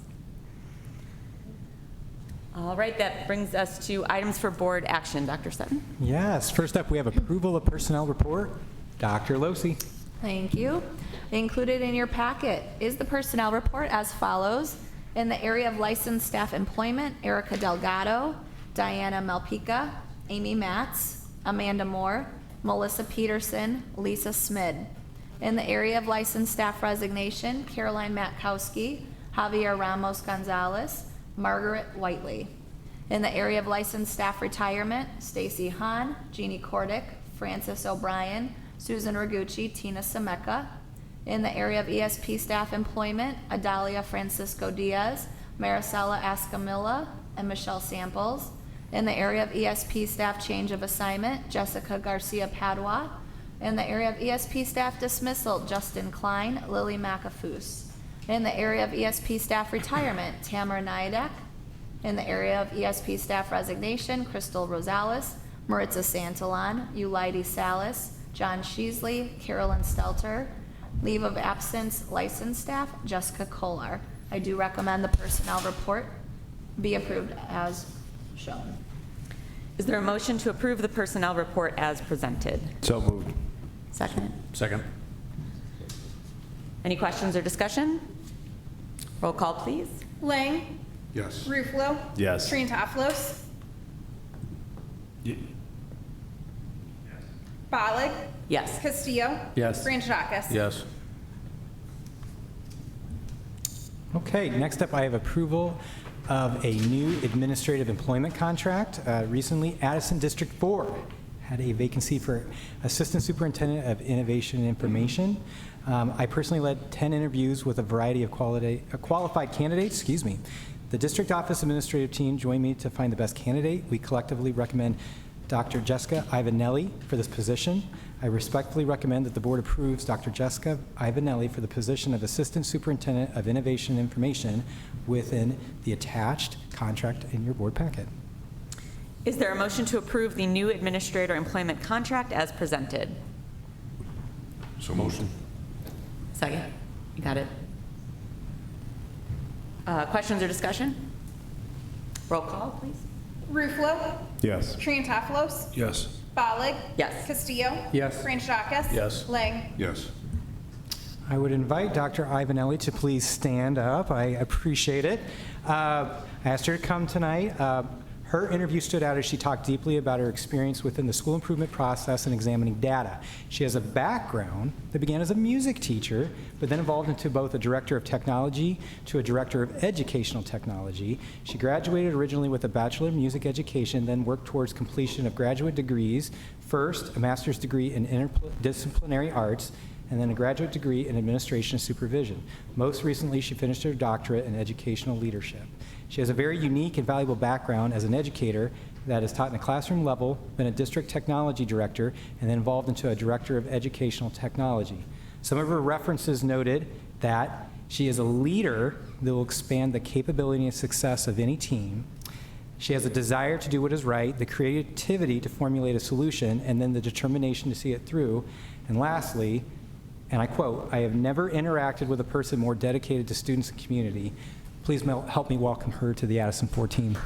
All right, that brings us to items for board action. Dr. Sutton? Yes, first up we have approval of personnel report. Dr. Losi. Thank you. Included in your packet is the personnel report as follows. In the area of licensed staff employment, Erica Delgado, Diana Malpica, Amy Matz, Amanda Moore, Melissa Peterson, Lisa Smid. In the area of licensed staff resignation, Caroline Matkowski, Javier Ramos Gonzalez, Margaret Whiteley. In the area of licensed staff retirement, Stacy Hahn, Jeannie Kordick, Francis O'Brien, Susan Ragucci, Tina Semeka. In the area of ESP staff employment, Adalia Francisco Diaz, Maricela Ascamilla, and Michelle Samples. In the area of ESP staff change of assignment, Jessica Garcia Padua. In the area of ESP staff dismissal, Justin Klein, Lily McAfoose. In the area of ESP staff retirement, Tamara Nyadak. In the area of ESP staff resignation, Crystal Rosales, Maritza Santalon, Eulaide Salas, John Sheasley, Carolyn Stelter. Leave of absence, licensed staff, Jessica Kolar. I do recommend the personnel report be approved as shown. Is there a motion to approve the personnel report as presented? So moved. Second. Second. Any questions or discussion? Roll call, please. Lang. Yes. Ruffalo. Yes. Triantaflos. Bollig. Yes. Castillo. Yes. Franchakis. Yes. Okay, next up I have approval of a new administrative employment contract. Recently, Addison District 4 had a vacancy for Assistant Superintendent of Innovation and Information. I personally led 10 interviews with a variety of qualified candidates, The district office administrative team joined me to find the best candidate. We collectively recommend Dr. Jessica Ivanelli for this position. I respectfully recommend that the board approves Dr. Jessica Ivanelli for the position of Assistant Superintendent of Innovation and Information within the attached contract in your board packet. Is there a motion to approve the new administrator employment contract as presented? So motion. Second. You got it. Questions or discussion? Roll call, please. Ruffalo. Yes. Triantaflos. Yes. Bollig. Yes. Castillo. Yes. Franchakis. Yes. Lang. Yes. I would invite Dr. Ivanelli to please stand up. I appreciate it. I asked her to come tonight. Her interview stood out as she talked deeply about her experience within the school improvement process and examining data. She has a background that began as a music teacher, but then evolved into both a director of technology to a director of educational technology. She graduated originally with a Bachelor of Music Education, then worked towards completion of graduate degrees, first a master's degree in interdisciplinary arts, and then a graduate degree in administration and supervision. Most recently, she finished her doctorate in educational leadership. She has a very unique and valuable background as an educator that has taught in a classroom level, been a district technology director, and then evolved into a director of educational technology. Some of her references noted that she is a leader that will expand the capability and success of any team. She has a desire to do what is right, the creativity to formulate a solution, and then the determination to see it through. And lastly, and I quote, "I have never interacted with a person more dedicated to students and community." Please help me welcome her to the ASD4 team.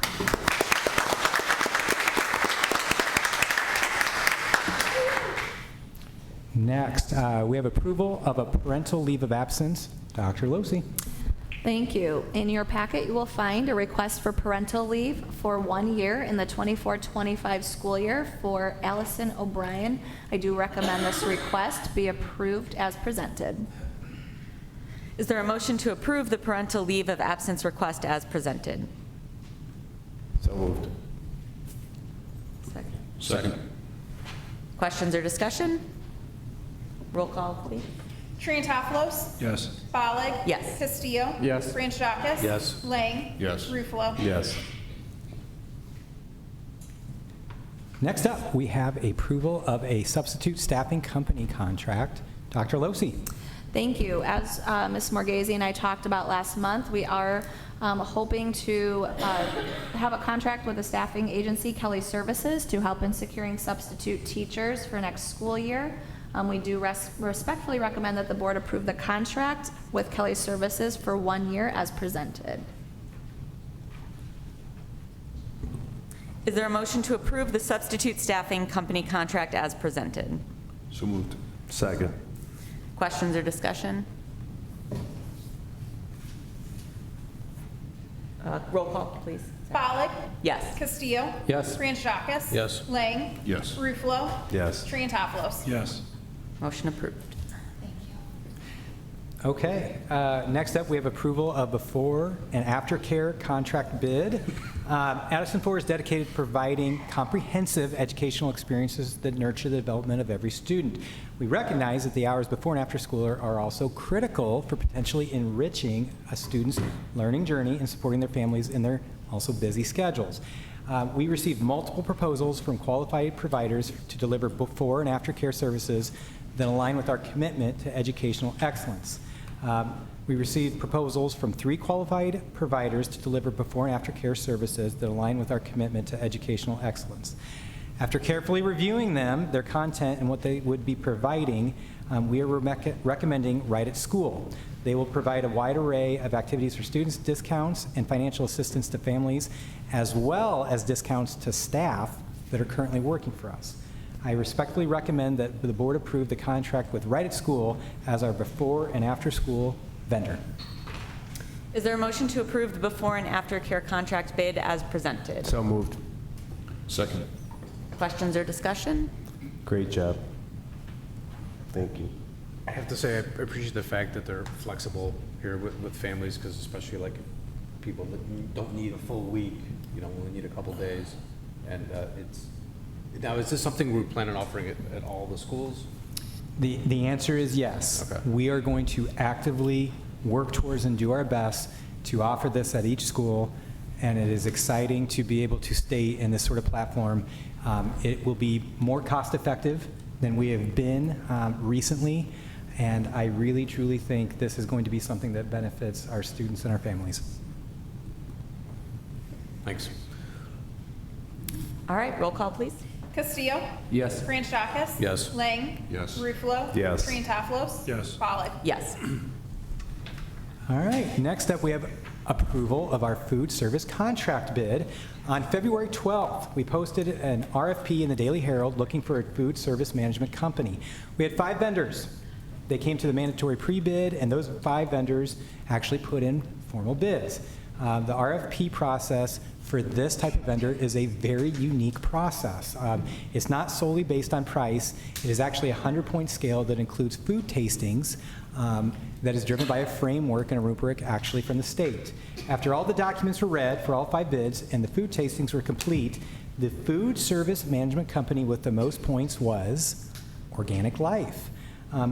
Next, we have approval of a parental leave of absence. Dr. Losey. Thank you. In your packet, you will find a request for parental leave for 1 year in the 24-25 school year for Allison O'Brien. I do recommend this request be approved as presented. Is there a motion to approve the parental leave of absence request as presented? So moved. Second. Questions or discussion? Roll call, please. Triantaflos. Yes. Bollig. Yes. Castillo. Yes. Franchakis. Yes. Lang. Yes. Ruffalo. Yes. Next up, we have approval of a substitute staffing company contract. Dr. Losey. Thank you. As Ms. Morghese and I talked about last month, we are hoping to have a contract with a staffing agency, Kelly Services, to help in securing substitute teachers for next school year. We do respectfully recommend that the board approve the contract with Kelly Services for 1 year as presented. Is there a motion to approve the substitute staffing company contract as presented? So moved. Second. Questions or discussion? Roll call, please. Bollig. Yes. Castillo. Yes. Franchakis. Yes. Lang. Yes. Ruffalo. Yes. Triantaflos. Yes. Motion approved. Okay, next up, we have approval of before and after care contract bid. ASD4 is dedicated to providing comprehensive educational experiences that nurture the development of every student. We recognize that the hours before and after school are also critical for potentially enriching a student's learning journey and supporting their families in their also busy schedules. We received multiple proposals from qualified providers to deliver before and after care services that align with our commitment to educational excellence. We received proposals from 3 qualified providers to deliver before and after care services that align with our commitment to educational excellence. After carefully reviewing them, their content and what they would be providing, we are recommending Right at School. They will provide a wide array of activities for students, discounts, and financial assistance to families, as well as discounts to staff that are currently working for us. I respectfully recommend that the board approve the contract with Right at School as our before and after school vendor. Is there a motion to approve the before and after care contract bid as presented? So moved. Second. Questions or discussion? Great job. Thank you. I have to say, I appreciate the fact that they're flexible here with families, because especially like people that don't need a full week, only need a couple days. And now, is this something we plan on offering at all the schools? The answer is yes. Okay. We are going to actively work towards and do our best to offer this at each school, and it is exciting to be able to stay in this sort of platform. It will be more cost effective than we have been recently, and I really truly think this is going to be something that benefits our students and our families. Thanks. All right, roll call, please. Castillo. Yes. Franchakis. Yes. Lang. Yes. Ruffalo. Yes. Triantaflos. Yes. Bollig. Yes. All right, next up we have approval of our food service contract bid. On February 12th, we posted an RFP in the Daily Herald looking for a food service management company. We had 5 vendors. They came to the mandatory pre-bid, and those 5 vendors actually put in formal bids. The RFP process for this type of vendor is a very unique process. It's not solely based on price. It is actually a 100-point scale that includes food tastings that is driven by a framework and a rubric actually from the state. After all the documents were read for all 5 bids and the food tastings were complete, the food service management company with the most points was Organic Life.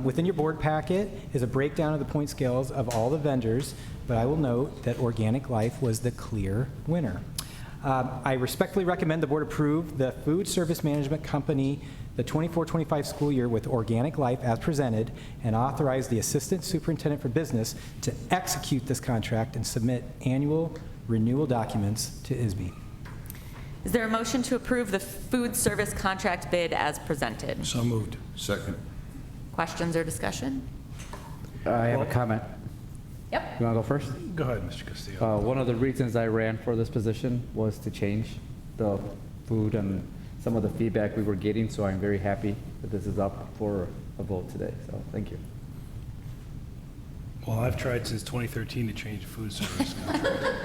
Within your board packet is a breakdown of the point scales of all the vendors, but I will note that Organic Life was the clear winner. I respectfully recommend the board approve the food service management company the 24-25 school year with Organic Life as presented, and authorize the assistant superintendent for business to execute this contract and submit annual renewal documents to ISB. Is there a motion to approve the food service contract bid as presented? So moved. Second. Questions or discussion? I have a comment. Yep. You want to go first? Go ahead, Mr. Castillo. One of the reasons I ran for this position was to change the food and some of the feedback we were getting, so I'm very happy that this is up for a vote today. So thank you. Well, I've tried since 2013 to change the food service contract.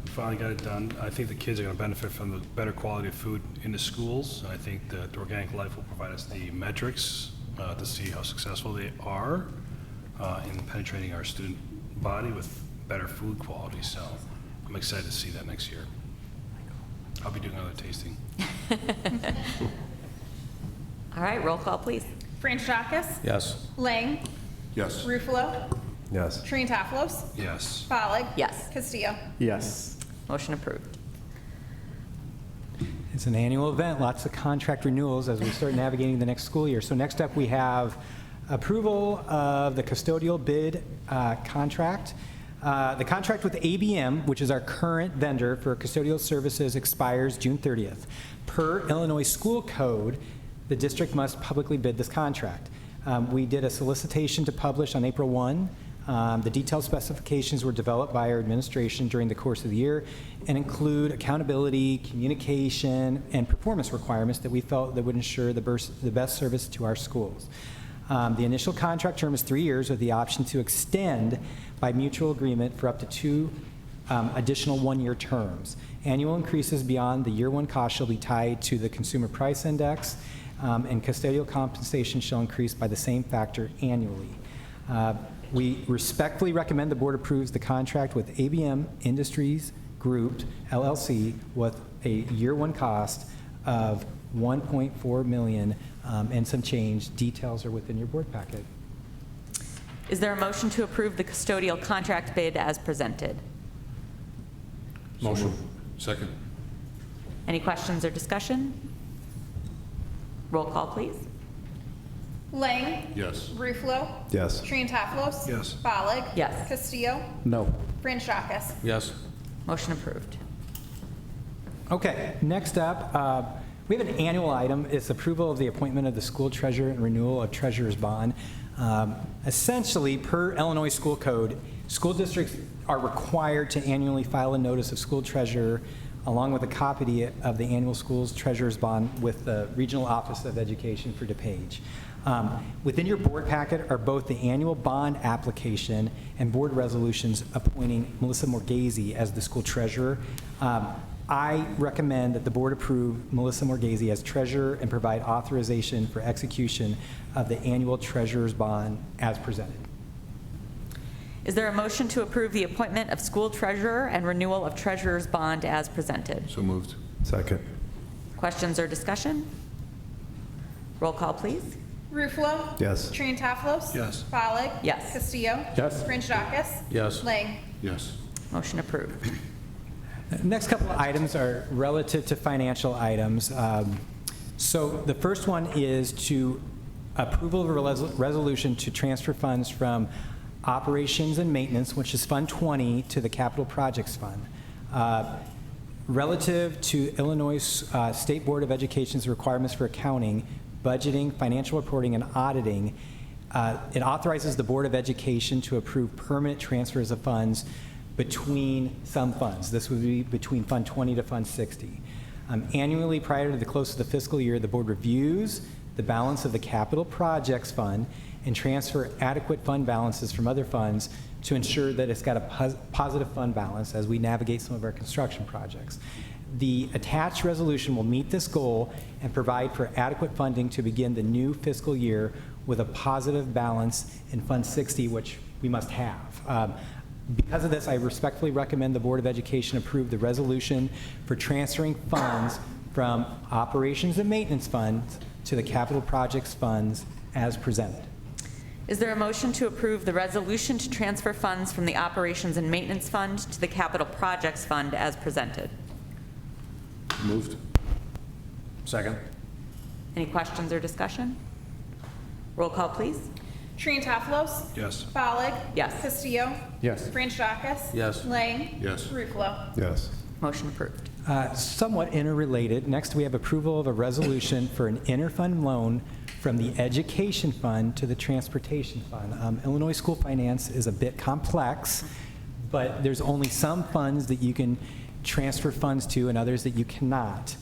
We finally got it done. I think the kids are going to benefit from the better quality of food in the schools. I think that Organic Life will provide us the metrics to see how successful they are in penetrating our student body with better food quality. So I'm excited to see that next year. I'll be doing another tasting. All right, roll call, please. Franchakis. Yes. Lang. Yes. Ruffalo. Yes. Trentafalos. Yes. Follig. Yes. Castillo. Yes. Motion approved. It's an annual event, lots of contract renewals as we start navigating the next school year. So next up, we have approval of the custodial bid contract. The contract with ABM, which is our current vendor for custodial services, expires June 30th. Per Illinois School Code, the district must publicly bid this contract. We did a solicitation to publish on April 1. The detailed specifications were developed by our administration during the course of the year and include accountability, communication, and performance requirements that we felt that would ensure the best service to our schools. The initial contract term is 3 years with the option to extend by mutual agreement for up to 2 additional 1-year terms. Annual increases beyond the year 1 cost shall be tied to the Consumer Price Index, and custodial compensation shall increase by the same factor annually. We respectfully recommend the board approves the contract with ABM Industries Group, LLC, with a year 1 cost of $1.4 million and some change. Details are within your board packet. Is there a motion to approve the custodial contract bid as presented? Motion. Second. Any questions or discussion? Roll call, please. Lang. Yes. Ruffalo. Yes. Trentafalos. Yes. Follig. Yes. Castillo. No. Franchakis. Yes. Motion approved. Okay, next up, we have an annual item. It's approval of the appointment of the school treasurer and renewal of treasurer's bond. Essentially, per Illinois School Code, school districts are required to annually file a notice of school treasurer along with a copy of the annual school's treasurer's bond with the Regional Office of Education for DuPage. Within your board packet are both the annual bond application and board resolutions appointing Melissa Morghese as the school treasurer. I recommend that the board approve Melissa Morghese as treasurer and provide authorization for execution of the annual treasurer's bond as presented. Is there a motion to approve the appointment of school treasurer and renewal of treasurer's bond as presented? So moved. Second. Questions or discussion? Roll call, please. Ruffalo. Yes. Trentafalos. Yes. Follig. Yes. Castillo. Yes. Franchakis. Yes. Lang. Yes. Motion approved. Next couple of items are relative to financial items. So the first one is to approval of a resolution to transfer funds from operations and maintenance, which is Fund 20, to the Capital Projects Fund. Relative to Illinois State Board of Education's requirements for accounting, budgeting, financial reporting, and auditing, it authorizes the Board of Education to approve permanent transfers of funds between some funds. This would be between Fund 20 to Fund 60. Annually, prior to the close of the fiscal year, the board reviews the balance of the Capital Projects Fund and transfer adequate fund balances from other funds to ensure that it's got a positive fund balance as we navigate some of our construction projects. The attached resolution will meet this goal and provide for adequate funding to begin the new fiscal year with a positive balance in Fund 60, which we must have. Because of this, I respectfully recommend the Board of Education approve the resolution for transferring funds from Operations and Maintenance Funds to the Capital Projects Funds as presented. Is there a motion to approve the resolution to transfer funds from the Operations and Maintenance Fund to the Capital Projects Fund as presented? Moved. Second. Any questions or discussion? Roll call, please. Triantaflos. Yes. Follig. Yes. Castillo. Yes. Franchakis. Yes. Lang. Yes. Ruffalo. Yes. Motion approved. Somewhat interrelated, next we have approval of a resolution for an interfund loan from the Education Fund to the Transportation Fund. Illinois school finance is a bit complex, but there's only some funds that you can transfer funds to and others that you cannot.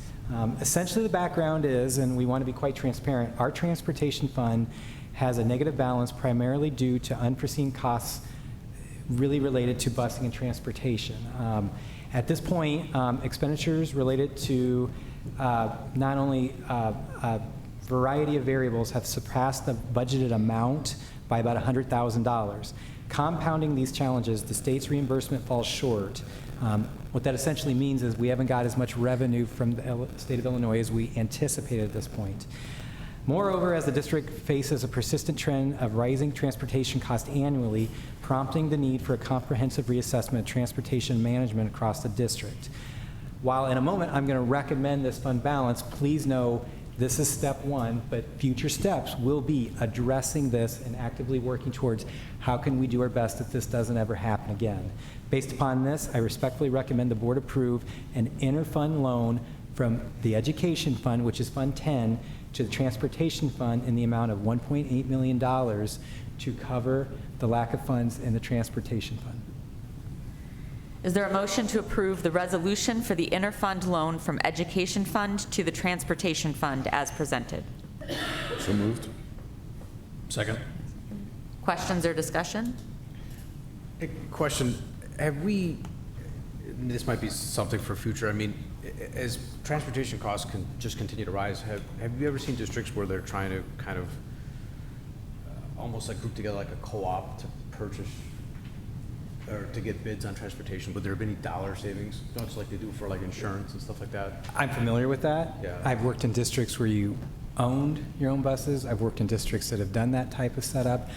Essentially, the background is, and we want to be quite transparent, our transportation fund has a negative balance primarily due to unforeseen costs really related to busing and transportation. At this point, expenditures related to not only a variety of variables have surpassed the budgeted amount by about $100,000. Compounding these challenges, the state's reimbursement falls short. What that essentially means is we haven't got as much revenue from the state of Illinois as we anticipated at this point. Moreover, as the district faces a persistent trend of rising transportation costs annually, prompting the need for a comprehensive reassessment of transportation management across the district. While in a moment I'm going to recommend this fund balance, please know this is step one, but future steps will be addressing this and actively working towards how can we do our best that this doesn't ever happen again. Based upon this, I respectfully recommend the board approve an interfund loan from the Education Fund, which is Fund 10, to the Transportation Fund in the amount of $1.8 million to cover the lack of funds in the Transportation Fund. Is there a motion to approve the resolution for the interfund loan from Education Fund to the Transportation Fund as presented? So moved. Second. Questions or discussion? A question, have we, this might be something for future, I mean, as transportation costs can just continue to rise, have you ever seen districts where they're trying to kind of almost like group together like a co-op to purchase or to get bids on transportation? Would there have any dollar savings? Don't like they do for like insurance and stuff like that? I'm familiar with that. Yeah. I've worked in districts where you owned your own buses. I've worked in districts that have done that type of setup.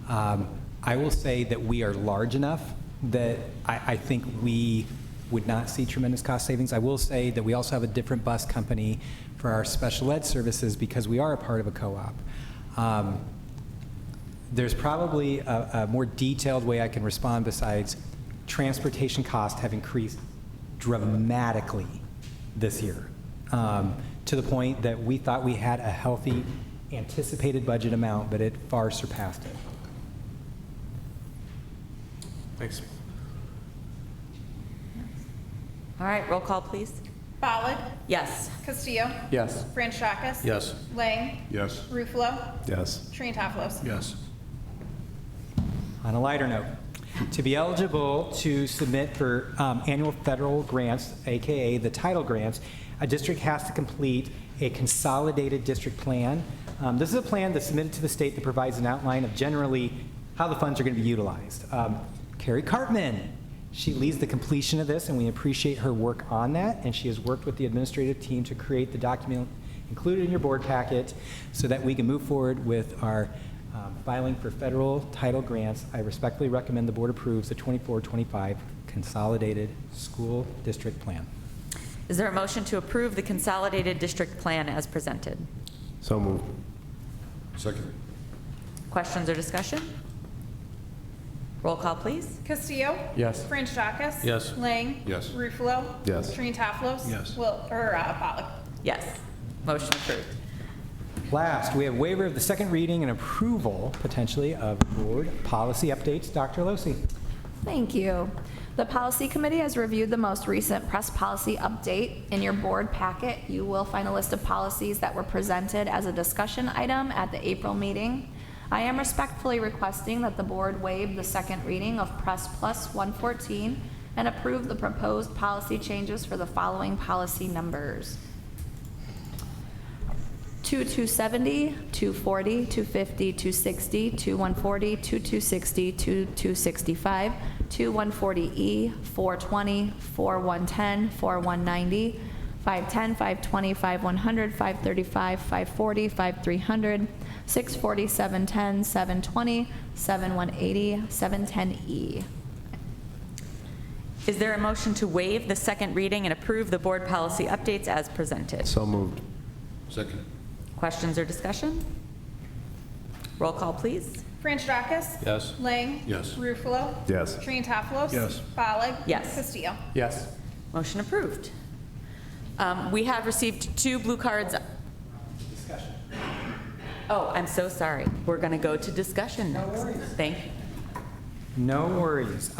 I will say that we are large enough that I think we would not see tremendous cost savings. I will say that we also have a different bus company for our special ed services because we are a part of a co-op. There's probably a more detailed way I can respond besides transportation costs have increased dramatically this year to the point that we thought we had a healthy anticipated budget amount, but it far surpassed it. Thanks. All right, roll call, please. Follig. Yes. Castillo. Yes. Franchakis. Yes. Lang. Yes. Ruffalo. Yes. Triantaflos. Yes. On a lighter note, to be eligible to submit for annual federal grants, AKA the title grants, a district has to complete a consolidated district plan. This is a plan that's submitted to the state that provides an outline of generally how the funds are going to be utilized. Carrie Cartman, she leads the completion of this, and we appreciate her work on that, and she has worked with the administrative team to create the document included in your board packet so that we can move forward with our filing for federal title grants. I respectfully recommend the board approves the 24-25 Consolidated School District Plan. Is there a motion to approve the consolidated district plan as presented? So moved. Second. Questions or discussion? Roll call, please. Castillo. Yes. Franchakis. Yes. Lang. Yes. Ruffalo. Yes. Triantaflos. Yes. Follig. Yes. Motion approved. Last, we have waiver of the second reading and approval, potentially, of board policy updates. Dr. Losi. Thank you. The Policy Committee has reviewed the most recent press policy update. In your board packet, you will find a list of policies that were presented as a discussion item at the April meeting. I am respectfully requesting that the board waive the second reading of Press Plus 114 and approve the proposed policy changes for the following policy numbers: 2270, 240, 250, 260, 2140, 2260, 2265, 2140E, 420, 4110, 4190, 510, 520, 5100, 535, 540, 5300, 640, 710, 720, 7180, 710E. Is there a motion to waive the second reading and approve the board policy updates as presented? So moved. Second. Questions or discussion? Roll call, please. Frantrakis. Yes. Lang. Yes. Ruffalo. Yes. Triantaflos. Yes. Bollig. Yes. Castillo. Yes. Motion approved. We have received 2 blue cards. Discussion. Oh, I'm so sorry. We're going to go to discussion next. Thank you. No worries.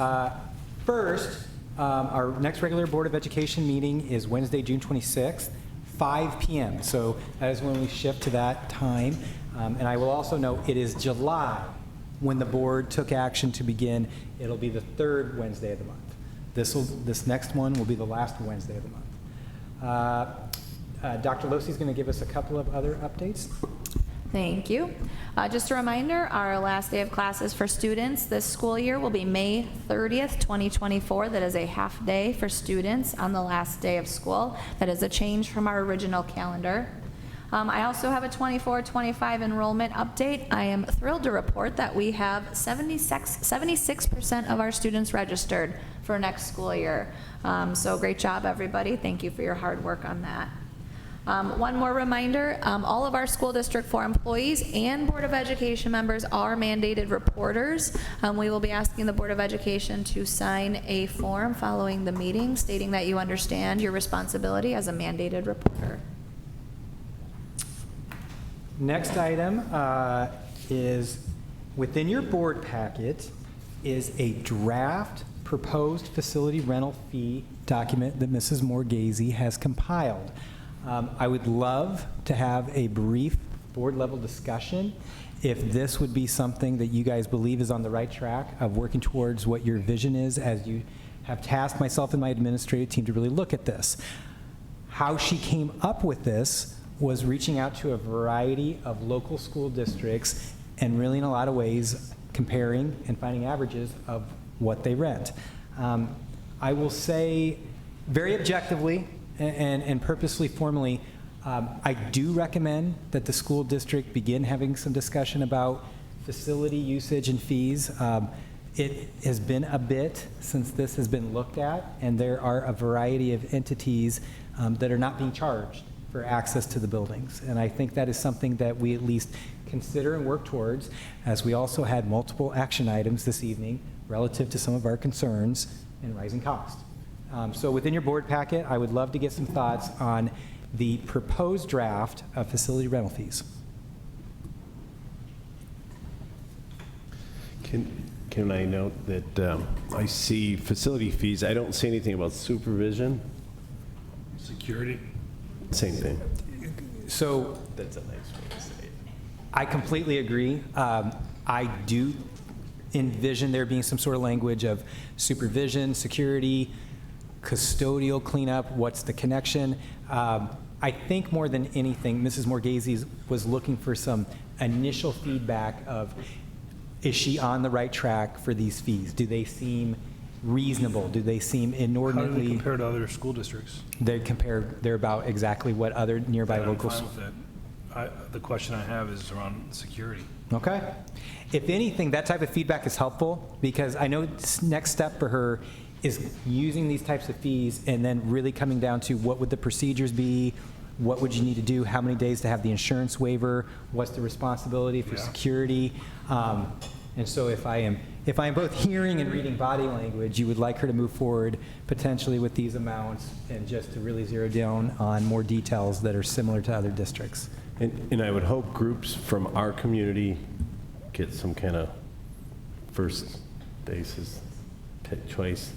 First, our next regular Board of Education meeting is Wednesday, June 26th, 5 p.m. So that is when we shift to that time. And I will also note it is July when the board took action to begin. It'll be the 3rd Wednesday of the month. This next one will be the last Wednesday of the month. Dr. Losey is going to give us a couple of other updates. Thank you. Just a reminder, our last day of classes for students this school year will be May 30th, 2024. That is a half day for students on the last day of school. That is a change from our original calendar. I also have a 24-25 enrollment update. I am thrilled to report that we have 76% of our students registered for next school year. So great job, everybody. Thank you for your hard work on that. One more reminder, all of our school district 4 employees and Board of Education members are mandated reporters. We will be asking the Board of Education to sign a form following the meeting stating that you understand your responsibility as a mandated reporter. Next item is within your board packet is a draft proposed facility rental fee document that Mrs. Morghese has compiled. I would love to have a brief board level discussion if this would be something that you guys believe is on the right track of working towards what your vision is, as you have tasked myself and my administrative team to really look at this. How she came up with this was reaching out to a variety of local school districts and really in a lot of ways comparing and finding averages of what they rent. I will say very objectively and purposely formally, I do recommend that the school district begin having some discussion about facility usage and fees. It has been a bit since this has been looked at, and there are a variety of entities that are not being charged for access to the buildings. And I think that is something that we at least consider and work towards, as we also had multiple action items this evening relative to some of our concerns and rising costs. So within your board packet, I would love to get some thoughts on the proposed draft of facility rental fees. Can I note that I see facility fees, I don't see anything about supervision. Security. Same thing. So That's a nice way to say it. I completely agree. I do envision there being some sort of language of supervision, security, custodial cleanup, what's the connection. I think more than anything, Mrs. Morghese was looking for some initial feedback of, is she on the right track for these fees? Do they seem reasonable? Do they seem How do inordinately? they compare to other school districts? They're about exactly what other nearby I'm local. fine with that. The question I have is around security. Okay. If anything, that type of feedback is helpful, because I know this next step for her is using these types of fees and then really coming down to what would the procedures be, what would you need to do, how many days to have the insurance waiver, what's the responsibility for security. And so if I am both hearing and reading body language, you would like her to move forward potentially with these amounts and just to really zero down on more details that are similar to other districts. And I would hope groups from our community get some kind of first basis choice.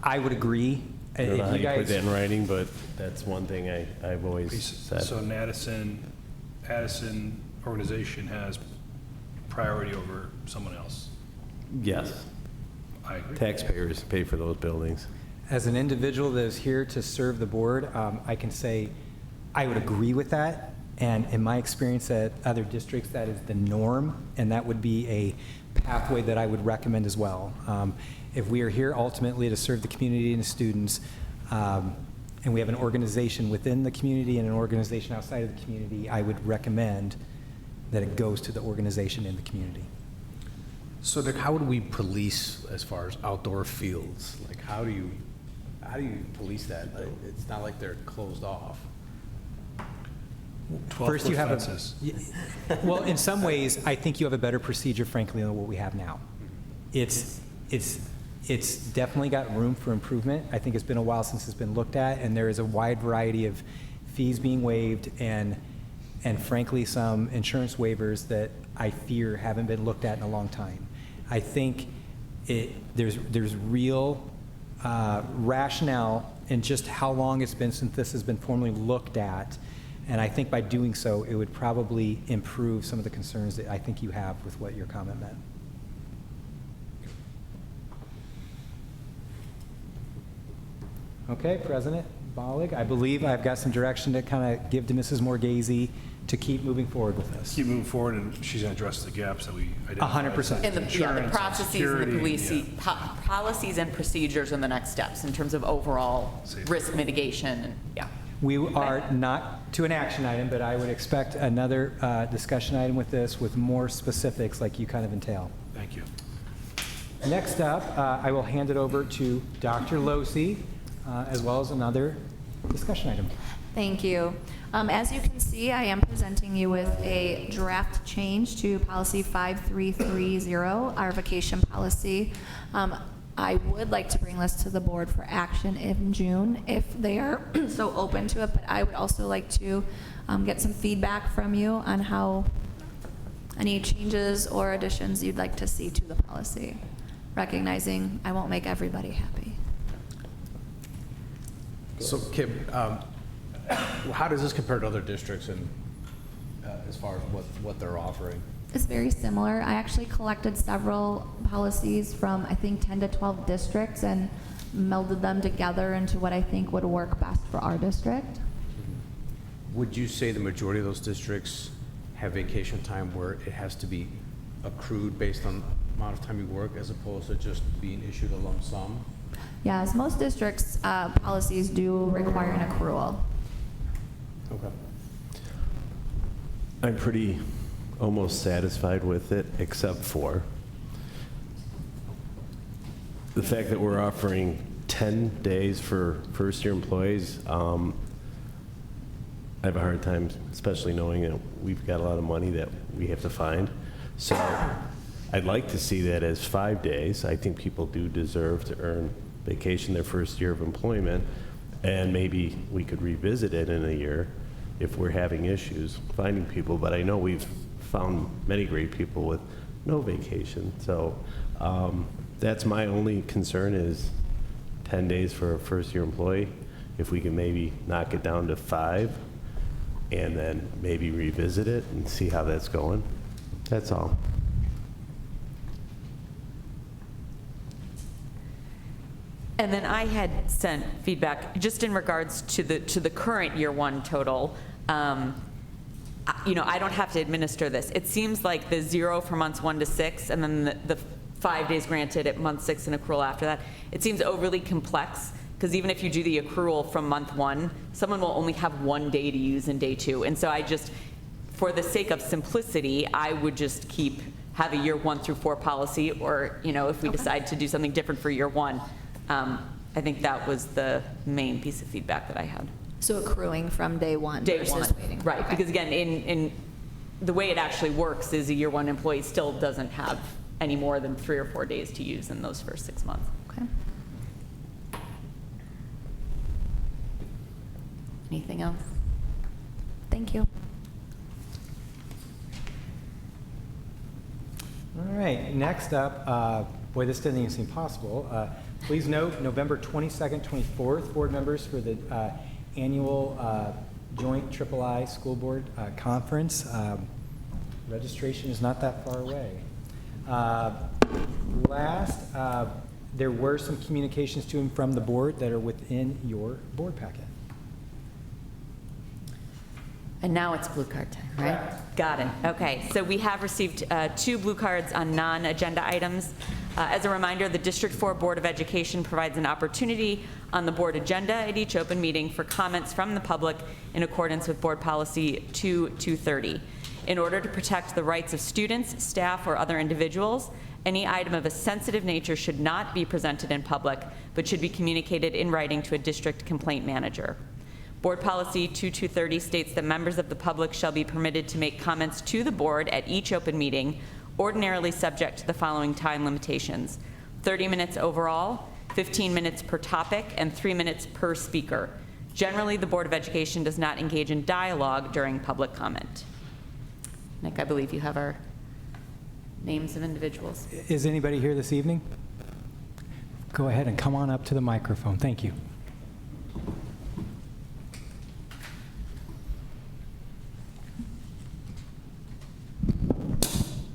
I would agree. I don't know how If you you put that guys, in writing, but that's one thing I've always said. So an Addison organization has priority over someone else. Yes. I agree. Taxpayers pay for those buildings. as an individual that is here to serve the board, I can say I would agree with that. And in my experience at other districts, that is the norm, and that would be a pathway that I would recommend as well. If we are here ultimately to serve the community and the students, and we have an organization within the community and an organization outside of the community, I would recommend that it goes to the organization in the community. So like, how would we police as far as outdoor fields? Like, how do you police that? Like, it's not like they're closed off. 1st, you have fences. well, in some ways, I think you have a better procedure, frankly, than what we have now. It's definitely got room for improvement. I think it's been a while since it's been looked at, and there is a wide variety of fees being waived and frankly, some insurance waivers that I fear haven't been looked at in a long time. I think there's real rationale in just how long it's been since this has been formally looked at. And I think by doing so, it would probably improve some of the concerns that I think you have with what your comment meant. Okay, President Bollig, I believe I've got some direction to kind of give to Mrs. Morghese to keep moving forward with this. Keep moving forward, and she's going to address the gaps that we identified. 100%. And the Insurance, processes and security, the policies and procedures are the next steps in terms of overall risk mitigation. And, yeah. We are not to an action item, but I would expect another discussion item with this with more specifics like you kind of entail. Thank you. Next up, I will hand it over to Dr. Losi, as well as another discussion item. Thank you. As you can see, I am presenting you with a draft change to policy 5330, our vacation policy. I would like to bring this to the board for action in June if they are so open to it, but I would also like to get some feedback from you on how any changes or additions you'd like to see to the policy, recognizing I won't make everybody happy. So Kim, how does this compare to other districts and as far as what they're offering? It's very similar. I actually collected several policies from, I think, 10 to 12 districts and melded them together into what I think would work best for our district. Would you say the majority of those districts have vacation time where it has to be accrued based on the amount of time you work as opposed to just being issued a lump sum? Yes, most districts' policies do require an accrual. Okay. I'm pretty almost satisfied with it, except for the fact that we're offering 10 days for first-year employees. I have a hard time, especially knowing that we've got a lot of money that we have to find. So I'd like to see that as 5 days. I think people do deserve to earn vacation their first year of employment, and maybe we could revisit it in a year if we're having issues finding people. But I know we've found many great people with no vacation. So that's my only concern is 10 days for a first-year employee. If we can maybe knock it down to 5 and then maybe revisit it and see how that's going. That's all. And then I had sent feedback just in regards to the current year one total. You know, I don't have to administer this. It seems like the 0 for months 1 to 6, and then the 5 days granted at month 6 and accrual after that. It seems overly complex because even if you do the accrual from month 1, someone will only have 1 day to use in day 2. And so I just, for the sake of simplicity, I would just have a year 1 through 4 policy, or you know, if we decide to do something different for year 1. I think that was the main piece of feedback that I had. So accruing from day 1 versus waiting. Right, Okay. because again, in the way it actually works is a year 1 employee still doesn't have any more than 3 or 4 days to use in those first 6 months. Okay. Anything else? Thank you. All right, next up, boy, this doesn't even seem possible. Please note, November 22nd, 24th, board members, for the annual joint III School Board Conference. Registration is not that far away. Last, there were some communications to and from the board that are within your board packet. And now it's blue card time, right? Correct. Got it. Okay, so we have received 2 blue cards on non-agenda items. As a reminder, the District 4 Board of Education provides an opportunity on the board agenda at each open meeting for comments from the public in accordance with Board Policy 2230. In order to protect the rights of students, staff, or other individuals, Any item of a sensitive nature should not be presented in public, but should be communicated in writing to a district complaint manager. Board Policy 2230 states that members of the public shall be permitted to make comments to the board at each open meeting, ordinarily subject to the following time limitations: 30 minutes overall, 15 minutes per topic, and 3 minutes per speaker. Generally, the Board of Education does not engage in dialogue during public comment. Nick, I believe you have our names of individuals. Is anybody here this evening? Go ahead and come on up to the microphone. Thank you.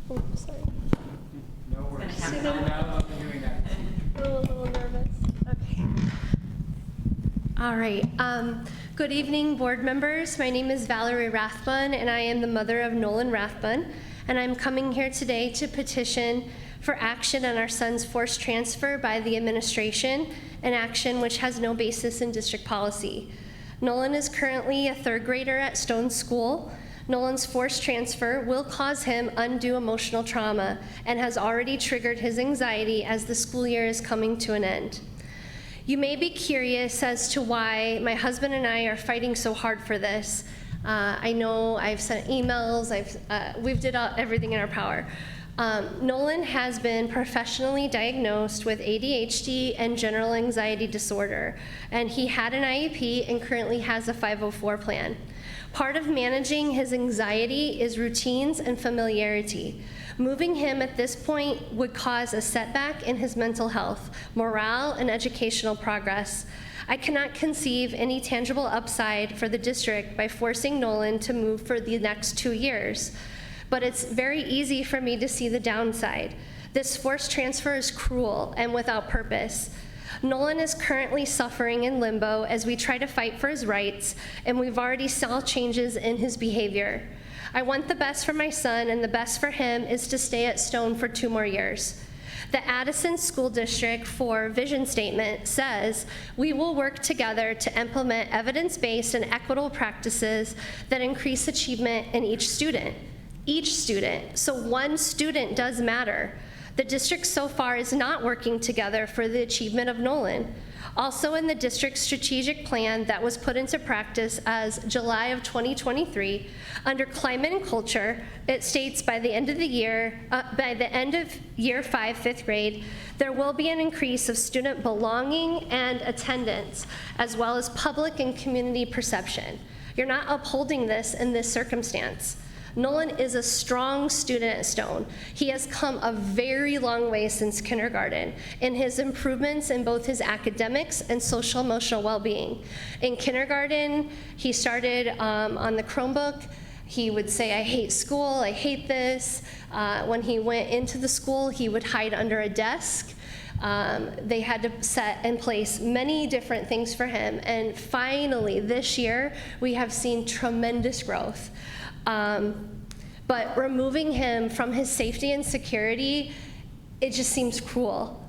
Oh, sorry. No worries. I'm not allowed to doing that. A little nervous. Okay. All right. Good evening, board members. My name is Valerie Rathbun, and I am the mother of Nolan Rathbun. And I'm coming here today to petition for action on our son's forced transfer by the administration, an action which has no basis in district policy. Nolan is currently a third grader at Stone School. Nolan's forced transfer will cause him undue emotional trauma and has already triggered his anxiety as the school year is coming to an end. You may be curious as to why my husband and I are fighting so hard for this. I know I've sent emails, we've did everything in our power. Nolan has been professionally diagnosed with ADHD and general anxiety disorder, and he had an IEP and currently has a 504 plan. Part of managing his anxiety is routines and familiarity. Moving him at this point would cause a setback in his mental health, morale, and educational progress. I cannot conceive any tangible upside for the district by forcing Nolan to move for the next 2 years. But it's very easy for me to see the downside. This forced transfer is cruel and without purpose. Nolan is currently suffering in limbo as we try to fight for his rights, and we've already saw changes in his behavior. I want the best for my son, and the best for him is to stay at Stone for 2 more years. The Addison School District 4 vision statement says, "We will work together to implement evidence-based and equitable practices that increase achievement in each student." Each student, so one student does matter. The district so far is not working together for the achievement of Nolan. Also in the district's strategic plan that was put into practice as July of 2023, under climate and culture, it states by the end of year 5, 5th grade, there will be an increase of student belonging and attendance, as well as public and community perception. You're not upholding this in this circumstance. Nolan is a strong student at Stone. He has come a very long way since kindergarten in his improvements in both his academics and social emotional well-being. In kindergarten, he started on the Chromebook. He would say, "I hate school, I hate this." When he went into the school, he would hide under a desk. They had to set in place many different things for him. And finally, this year, we have seen tremendous growth. But removing him from his safety and security, it just seems cruel.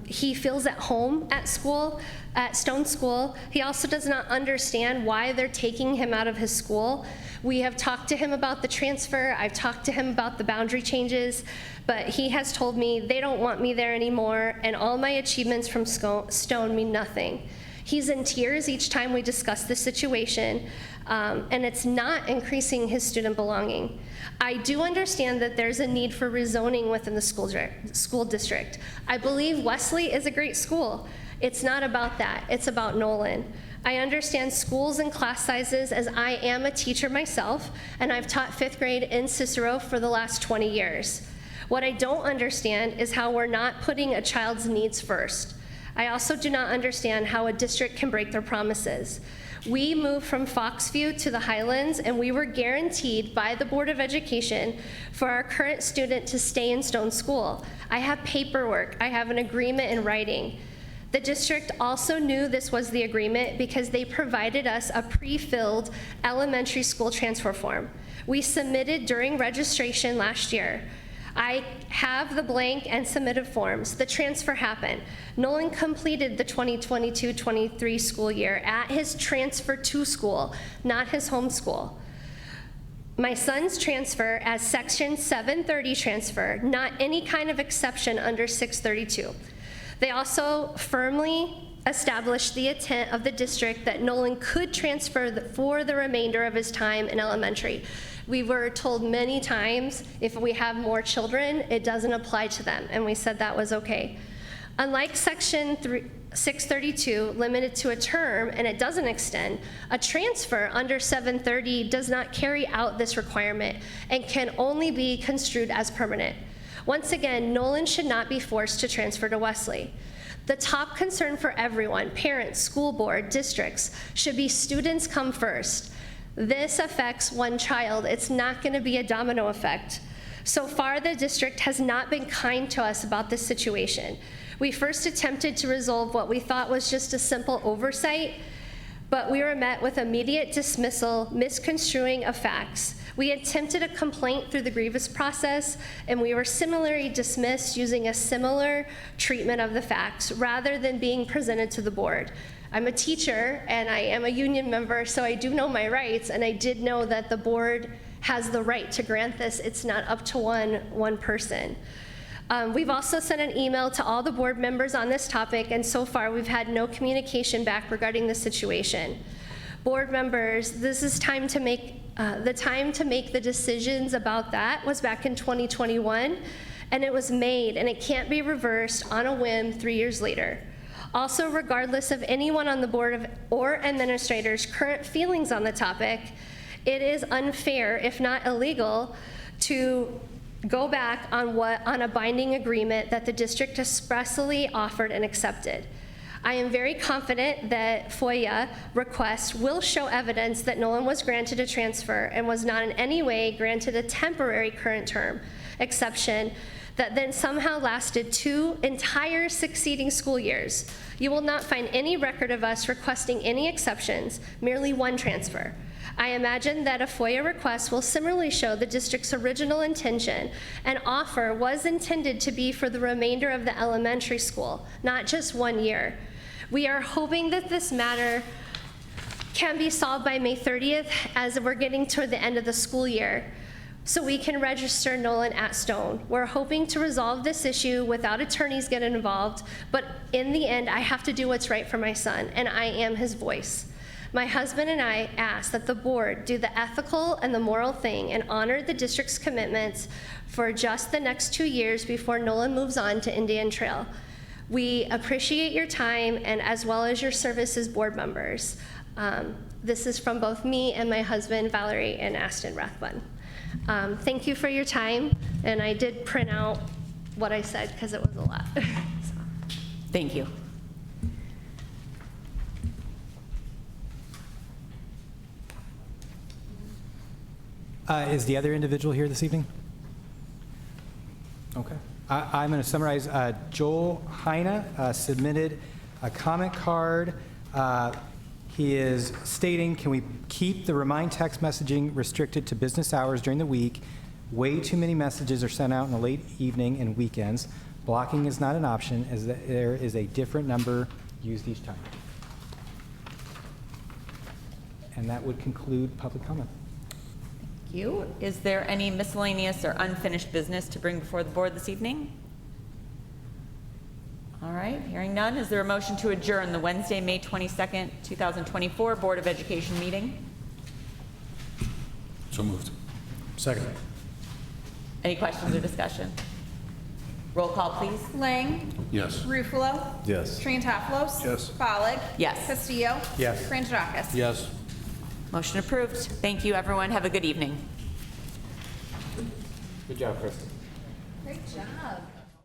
He feels at home at school, at Stone School. He also does not understand why they're taking him out of his school. We have talked to him about the transfer. I've talked to him about the boundary changes, but he has told me they don't want me there anymore, and all my achievements from Stone mean nothing. He's in tears each time we discuss the situation, and it's not increasing his student belonging. I do understand that there's a need for rezoning within the school district. I believe Wesley is a great school. It's not about that. It's about Nolan. I understand schools and class sizes, as I am a teacher myself, and I've taught 5th grade in Cicero for the last 20 years. What I don't understand is how we're not putting a child's needs first. I also do not understand how a district can break their promises. We moved from Foxview to the Highlands, and we were guaranteed by the Board of Education for our current student to stay in Stone School. I have paperwork. I have an agreement in writing. The district also knew this was the agreement because they provided us a pre-filled elementary school transfer form. We submitted during registration last year. I have the blank and submitted forms. The transfer happened. Nolan completed the 2022-23 school year at his transfer to school, not his home school. my son's transfer as Section 730 transfer, not any kind of exception under 632. They also firmly established the intent of the district that Nolan could transfer for the remainder of his time in elementary. We were told many times if we have more children, it doesn't apply to them, and we said that was okay. Unlike Section 632, limited to a term, and it doesn't extend, a transfer under 730 does not carry out this requirement and can only be construed as permanent. Once again, Nolan should not be forced to transfer to Wesley. The top concern for everyone, parents, school board, districts, should be students come first. This affects one child. It's not going to be a domino effect. So far, the district has not been kind to us about this situation. We first attempted to resolve what we thought was just a simple oversight, but we were met with immediate dismissal, misconstruing of facts. We attempted a complaint through the grievance process, and we were similarly dismissed using a similar treatment of the facts rather than being presented to the board. I'm a teacher and I am a union member, so I do know my rights, and I did know that the board has the right to grant this. It's not up to one person. We've also sent an email to all the board members on this topic, and so far we've had no communication back regarding the situation. Board members, this is time to make the decisions about that was back in 2021, and it was made, and it can't be reversed on a whim 3 years later. Also, regardless of anyone on the board or administrators' current feelings on the topic, it is unfair, if not illegal, to go back on a binding agreement that the district expressly offered and accepted. I am very confident that FOIA request will show evidence that Nolan was granted a transfer and was not in any way granted a temporary current term exception that then somehow lasted 2 entire succeeding school years. You will not find any record of us requesting any exceptions, merely one transfer. I imagine that a FOIA request will similarly show the district's original intention and offer was intended to be for the remainder of the elementary school, not just 1 year. We are hoping that this matter can be solved by May 30th as we're getting toward the end of the school year, so we can register Nolan at Stone. We're hoping to resolve this issue without attorneys getting involved, but in the end, I have to do what's right for my son, and I am his voice. My husband and I ask that the board do the ethical and the moral thing and honor the district's commitments for just the next 2 years before Nolan moves on to Indian Trail. We appreciate your time and as well as your service as board members. This is from both me and my husband, Valerie and Aston Rathbun. Thank you for your time, and I did print out what I said because it was a lot. Thank you. Is the other individual here this evening? Okay. I'm going to summarize. Joel Heine submitted a comment card. He is stating, can we keep the remind text messaging restricted to business hours during the week? Way too many messages are sent out in the late evening and weekends. Blocking is not an option, as there is a different number used each time. And that would conclude public comment. Thank you. Is there any miscellaneous or unfinished business to bring before the board this evening? All right, hearing none, is there a motion to adjourn the Wednesday, May 22nd, 2024 Board of Education meeting? So moved. Second. Any questions or discussion? Roll call, please. Lang. Yes. Ruffalo. Yes. Triantaflos. Yes. Pollak. Yes. Castillo. Yes. Frangidakis. Yes. Motion approved. Thank you, everyone. Have a good evening. Good job, Kristen. Great job.